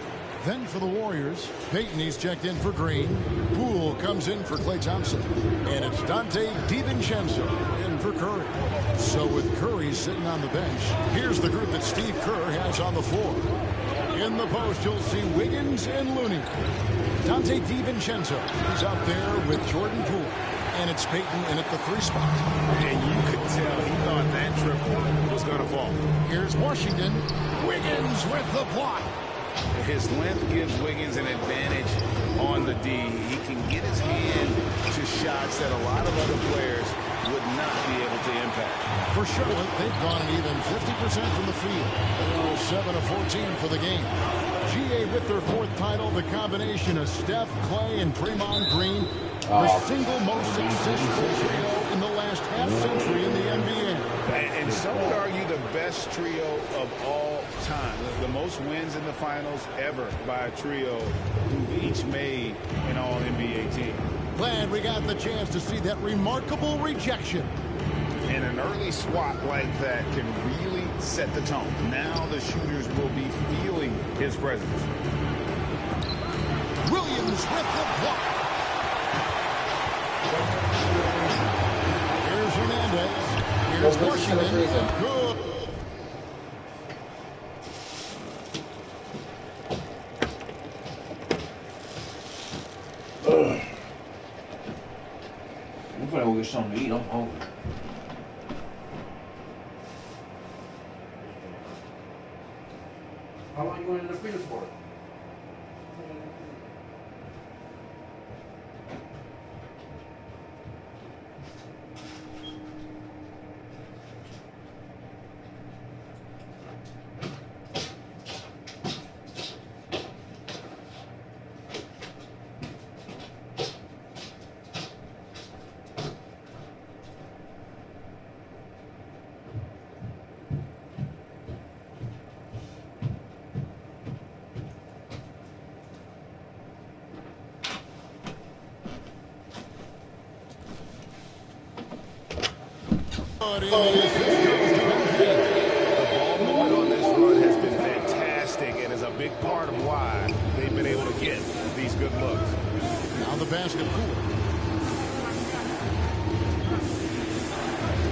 Then for the Warriors, Peyton, he's checked in for Green. Poole comes in for Klay Thompson. And it's Dante DiVincenzo in for Curry. So with Curry sitting on the bench, here's the group that Steve Kerr has on the floor. In the post, you'll see Wiggins and Looney. Dante DiVincenzo is out there with Jordan Poole. And it's Peyton in at the 3 spot. And you could tell he thought that triple was going to fall. Here's Washington. Wiggins with the block. His length gives Wiggins an advantage on the D. He can get his hand to shots that a lot of other players would not be able to impact. For Charlotte, they've gone an even 50% from the field. They were 7 of 14 for the game. GA with their 4th title, the combination of Steph, Clay, and Draymond Green, the single most successful trio in the last half-century in the NBA. And some would argue the best trio of all time. The most wins in the finals ever by a trio who've each made an All-NBA team. Glad we got the chance to see that remarkable rejection. And an early swat like that can really set the tone. Now the shooters will be feeling his presence. Williams with the block. Here's Hernandez. Here's Washington. Good. I'm gonna go get something to eat. I'm hungry. How long are you going to the freezer for? The ball movement on this run has been fantastic and is a big part of why they've been able to get these good looks. Now the pass to Poole.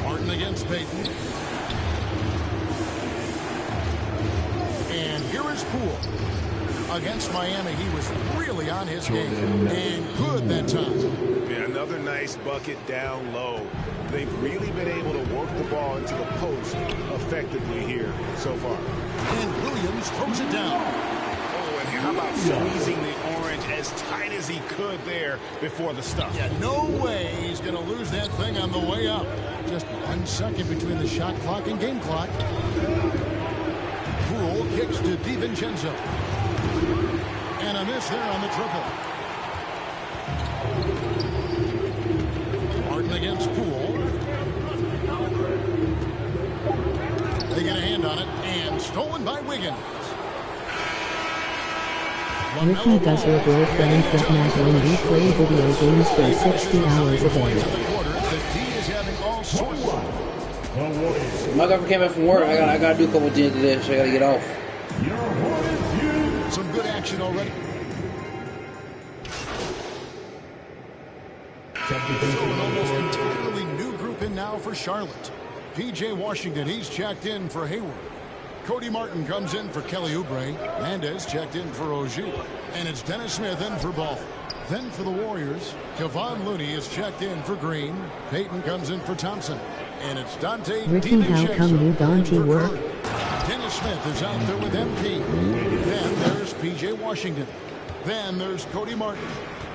Martin against Payton. And here is Poole. Against Miami, he was really on his game. And good that time. Yeah, another nice bucket down low. They've really been able to work the ball into the post effectively here so far. And Williams throws it down. Oh, and how about squeezing the orange as tight as he could there before the stuff? Yeah, no way he's going to lose that thing on the way up. Just 1 second between the shot clock and game clock. Poole kicks to DiVincenzo. And a miss there on the triple. Martin against Poole. They get a hand on it, and stolen by Wiggins. Ricky does your girlfriend with Madeline replay video games for 60 hours a day. My girlfriend came back from work. I gotta do a couple of things today, so I gotta get off. Some good action already. So an almost entirely new group in now for Charlotte. P.J. Washington, he's checked in for Hayward. Cody Martin comes in for Kelly Oubre. Mendez checked in for Ogier. And it's Dennis Smith in for Ball. Then for the Warriors, Kevon Looney is checked in for Green. Payton comes in for Thompson. And it's Dante Ricky, how come you Dante work? Dennis Smith is out there with MP. Then there's P.J. Washington. Then there's Cody Martin.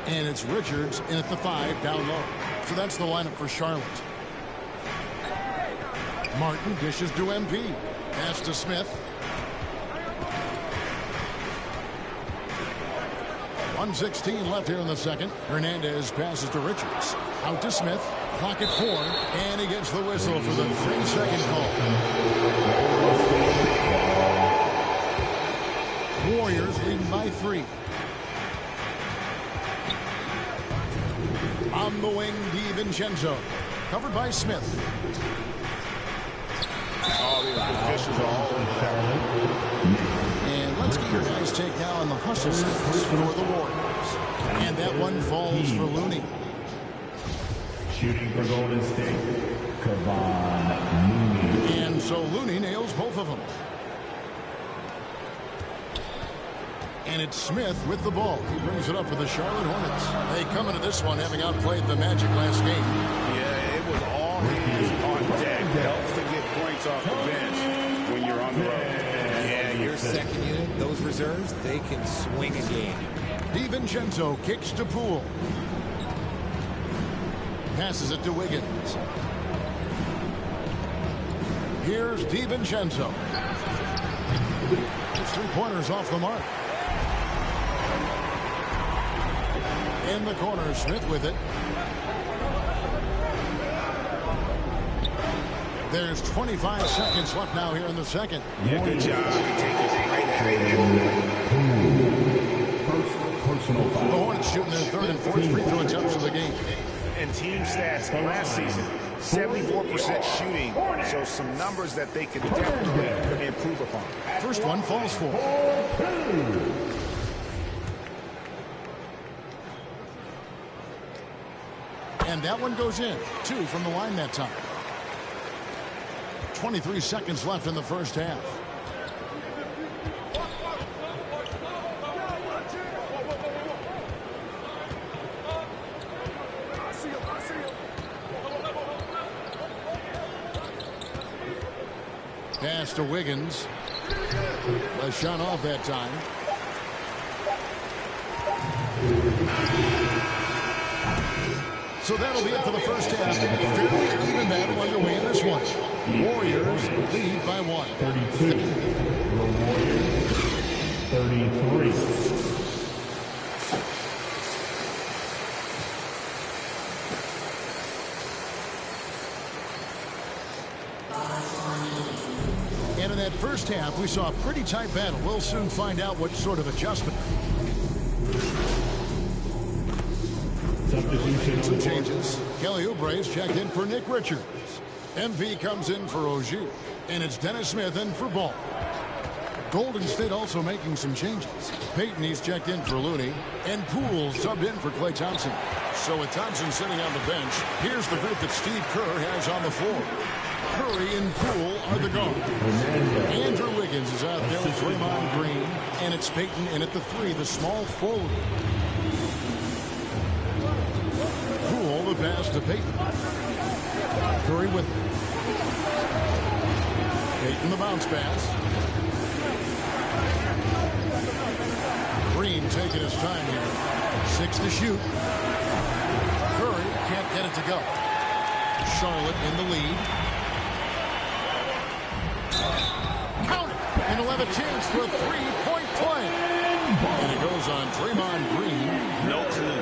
And it's Richards in at the 5 down low. So that's the lineup for Charlotte. Martin dishes to MP. Pass to Smith. 1:16 left here in the second. Hernandez passes to Richards. Out to Smith. Clock at 4. And he gets the whistle for the 3-second call. Warriors leading by 3. On the wing, DiVincenzo. Covered by Smith. And let's get your guys' take now on the hustle for the Warriors. And that one falls for Looney. Shooting for Golden State, Kevon Looney. And so Looney nails both of them. And it's Smith with the ball. He brings it up for the Charlotte Hornets. They come into this one having outplayed the Magic last game. Yeah, it was all hands on deck. It helps to get points off the bench when you're on the road. Yeah, your second unit, those reserves, they can swing a game. DiVincenzo kicks to Poole. Passes it to Wiggins. Here's DiVincenzo. His 3-pointers off the mark. In the corner, Smith with it. There's 25 seconds left now here in the second. Yeah, good job. Take it right at The Hornets shooting their 3rd and 4th free throw attempts of the game. And team stats last season, 74% shooting, so some numbers that they can definitely improve upon. First one falls for. And that one goes in. 2 from the line that time. 23 seconds left in the first half. Pass to Wiggins. A shot off that time. So that'll be it for the first half. Fairly even battle underway in this one. Warriors lead by 1. 32. Warriors 33. And in that first half, we saw a pretty tight battle. We'll soon find out what sort of adjustment. Substitution. Some changes. Kelly Oubre is checked in for Nick Richards. MP comes in for Ogier, and it's Dennis Smith in for Ball. Golden State also making some changes. Payton, he's checked in for Looney, and Poole subbed in for Klay Thompson. So with Thompson sitting on the bench, here's the group that Steve Kerr has on the floor. Curry and Poole are the guard. Andrew Wiggins is out there with Draymond Green, and it's Payton in at the 3, the small forward. Poole the pass to Payton. Curry with it. Payton the bounce pass. Green taking his time here. 6 to shoot. Curry can't get it to go. Charlotte in the lead. Count it. And he'll have a chance for a 3-point play. And it goes on Draymond Green. No clue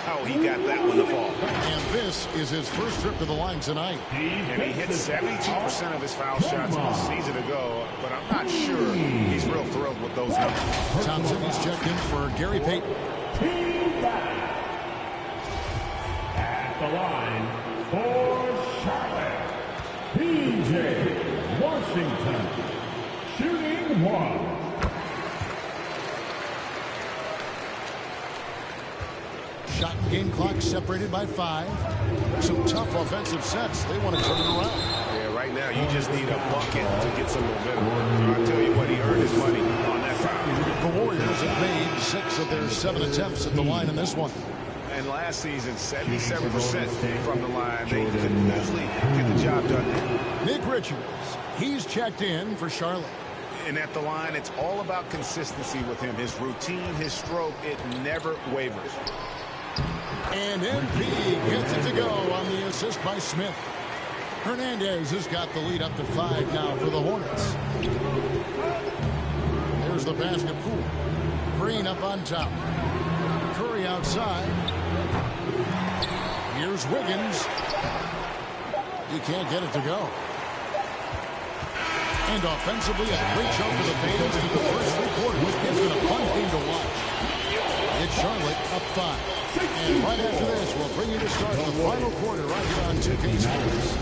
how he got that one to fall. And this is his first trip to the line tonight. And he hit 72% of his foul shots in the season ago, but I'm not sure he's real thrilled with those numbers. Thompson is checked in for Gary Payton. At the line for Charlotte, P.J. Washington, shooting 1. Shot and game clock separated by 5. Some tough offensive sets. They want to turn it around. Yeah, right now you just need a bucket to get some momentum. I'll tell you what, he earned his money on that foul. The Warriors have made 6 of their 7 attempts at the line in this one. And last season, 77% from the line. They could easily get the job done there. Nick Richards, he's checked in for Charlotte. And at the line, it's all about consistency with him. His routine, his stroke, it never wavers. And MP gets it to go on the assist by Smith. Hernandez has got the lead up to 5 now for the Hornets. There's the pass to Poole. Green up on top. Curry outside. Here's Wiggins. He can't get it to go. And offensively, a great jump for the Bengals through the first 3 quarters. It's been a fun game to watch. It's Charlotte up 5. And right after this, we'll bring you to start the final quarter right here on 2K Sports.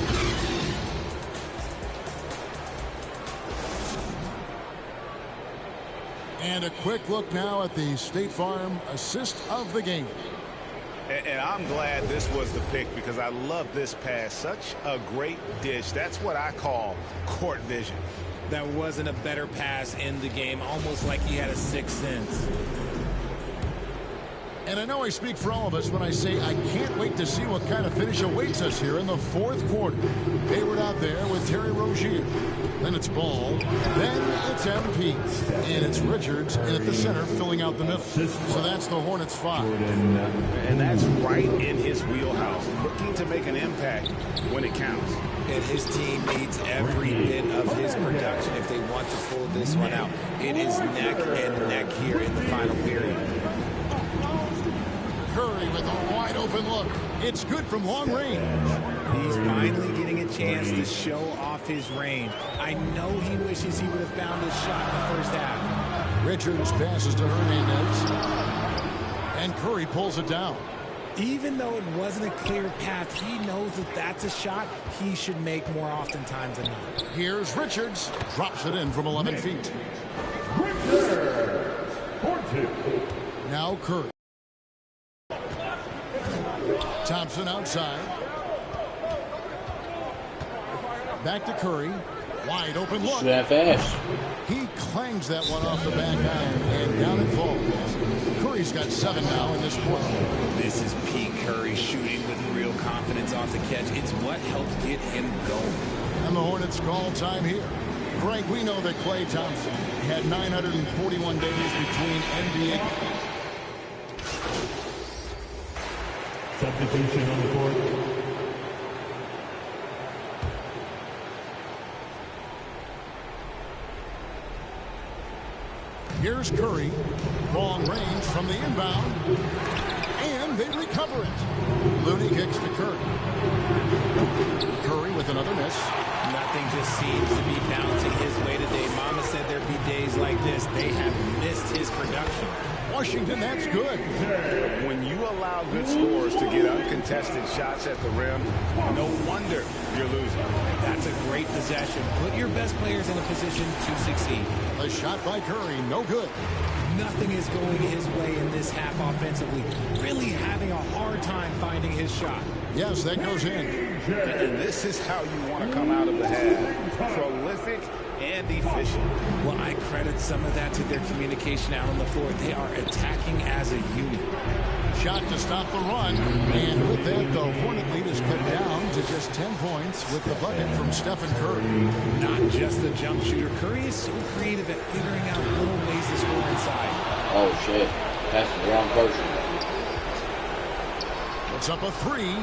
And a quick look now at the State Farm assist of the game. And I'm glad this was the pick because I love this pass. Such a great dish. That's what I call court vision. That wasn't a better pass in the game, almost like he had a 6th sense. And I know I speak for all of us when I say I can't wait to see what kind of finish awaits us here in the 4th quarter. Hayward out there with Terry Rozier. Then it's Ball. Then it's MP. And it's Richards in at the center filling out the middle. So that's the Hornets 5. And that's right in his wheelhouse. Looking to make an impact when it counts. And his team needs every bit of his production if they want to pull this one out. It is neck and neck here in the final period. Curry with a wide open look. It's good from long range. He's finally getting a chance to show off his range. I know he wishes he would have found this shot in the first half. Richards passes to Hernandez. And Curry pulls it down. Even though it wasn't a clear path, he knows that that's a shot he should make more oftentimes than not. Here's Richards. Drops it in from 11 feet. Richards, 42. Now Curry. Thompson outside. Back to Curry. Wide open look. That fast. He clangs that one off the back iron and down it falls. Curry's got 7 now in this quarter. This is Pete Curry shooting with real confidence off the catch. It's what helps get him going. And the Hornets call time here. Greg, we know that Klay Thompson had 941 days between NBA. Substitution on the court. Here's Curry. Long range from the inbound. And they recover it. Looney kicks to Curry. Curry with another miss. Nothing just seems to be bouncing his way today. Mama said there'd be days like this. They have missed his production. Washington, that's good. When you allow good scores to get uncontested shots at the rim, no wonder you're losing. That's a great possession. Put your best players in a position to succeed. A shot by Curry, no good. Nothing is going his way in this half offensively. Really having a hard time finding his shot. Yes, that goes in. And this is how you want to come out of the half. Prolific and efficient. Well, I credit some of that to their communication out on the floor. They are attacking as a unit. Shot to stop the run. And with that, the Hornet lead is cut down to just 10 points with the bucket from Stephen Curry. Not just a jump shooter. Curry is so creative at figuring out little ways to score inside. Oh, shit. That's the wrong person. It's up a three.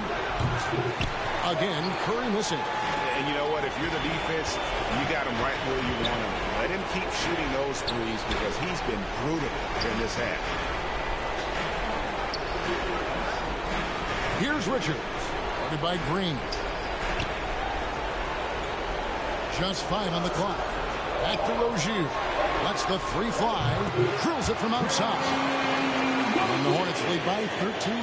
Again, Curry missing. And you know what? If you're the defense, you got him right where you want him. Let him keep shooting those threes because he's been brutal in this half. Here's Richards, guarded by Green. Just 5 on the clock. Back to Rozier. Lets the three fly. Drills it from outside. And the Hornets lead by 13.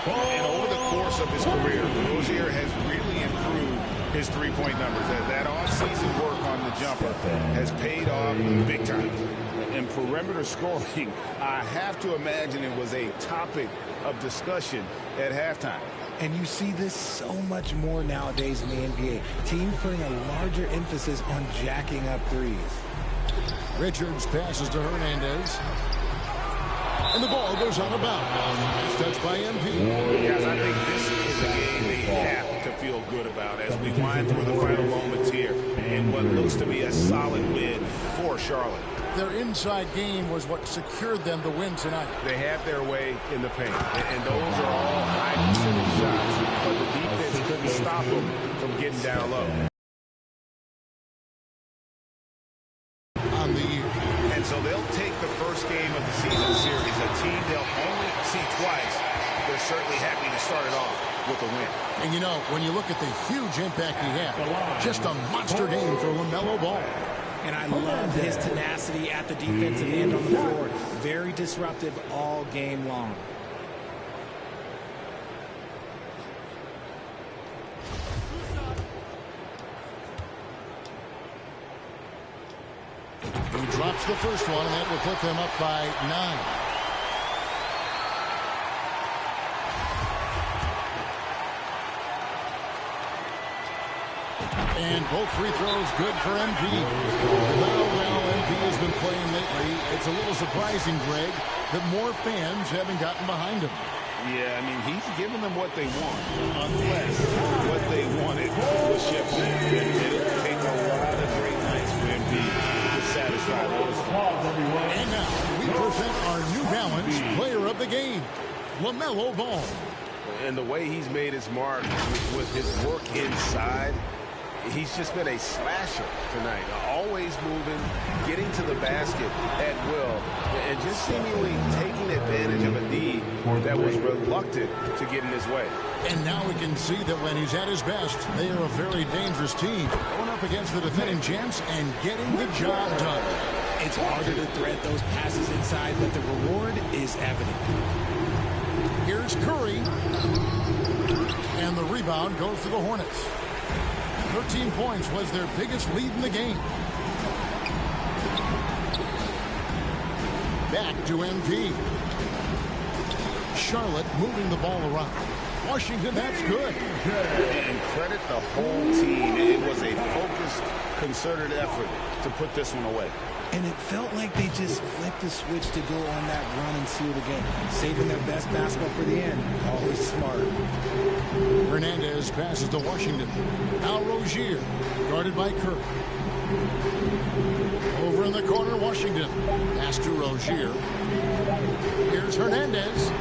And over the course of his career, Rozier has really improved his three-point numbers. That off-season work on the jumper has paid off big time. And perimeter scoring, I have to imagine it was a topic of discussion at halftime. And you see this so much more nowadays in the NBA. Teams putting a larger emphasis on jacking up threes. Richards passes to Hernandez. And the ball goes out of bounds. It's touched by MP. Guys, I think this is a game they have to feel good about as we wind through the final moments here in what looks to be a solid win for Charlotte. Their inside game was what secured them the win tonight. They had their way in the paint, and those are all high percentage shots, but the defense couldn't stop them from getting down low. On the year. And so they'll take the first game of the season series, a team they'll only see twice. They're certainly happy to start it off with a win. And you know, when you look at the huge impact he had, just a monster game for LaMelo Ball. And I love his tenacity at the defensive end on the floor. Very disruptive all game long. He drops the first one, and that will put them up by 9. And both free throws good for MP. How well MP has been playing lately, it's a little surprising, Greg, that more fans haven't gotten behind him. Yeah, I mean, he's giving them what they want, unless what they wanted was shipped in. It'll take a lot of great nights for MP to satisfy those. And now we present our New Balance player of the game, LaMelo Ball. And the way he's made his mark with his work inside, he's just been a slasher tonight. Always moving, getting to the basket at will, and just seemingly taking advantage of a D that was reluctant to get in his way. And now we can see that when he's at his best, they are a very dangerous team. Going up against the defending champs and getting the job done. It's harder to thread those passes inside, but the reward is evident. Here's Curry. And the rebound goes to the Hornets. 13 points was their biggest lead in the game. Back to MP. Charlotte moving the ball around. Washington, that's good. And credit the whole team. It was a focused, concerted effort to put this one away. And it felt like they just flipped the switch to go on that run and seal the game. Saving their best basketball for the end. Always smart. Hernandez passes to Washington. Now Rozier, guarded by Kirk. Over in the corner, Washington. Pass to Rozier. Here's Hernandez.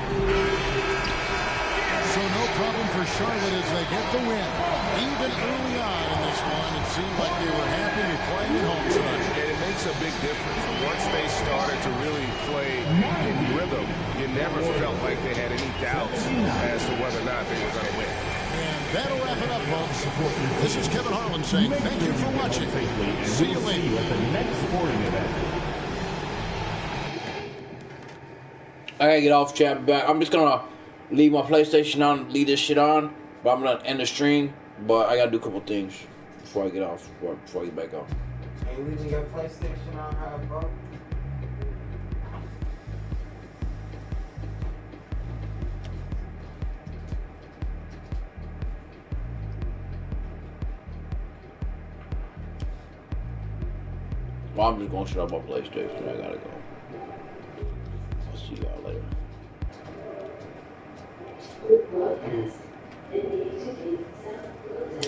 So no problem for Charlotte as they get the win. Even early on in this one, it seemed like they were happy to be playing at home tonight. And it makes a big difference. Once they started to really play in rhythm, you never felt like they had any doubts as to whether or not they were going to win. And that'll wrap it up, folks. This is Kevin Harlan saying thank you for watching. See you later. At the next sporting event. I gotta get off, chat back. I'm just gonna leave my PlayStation on, leave this shit on, but I'm gonna end the stream. But I gotta do a couple things before I get off, before I get back on. Are you leaving your PlayStation on her, bro? Well, I'm just gonna shut up my PlayStation. I gotta go. I'll see y'all later.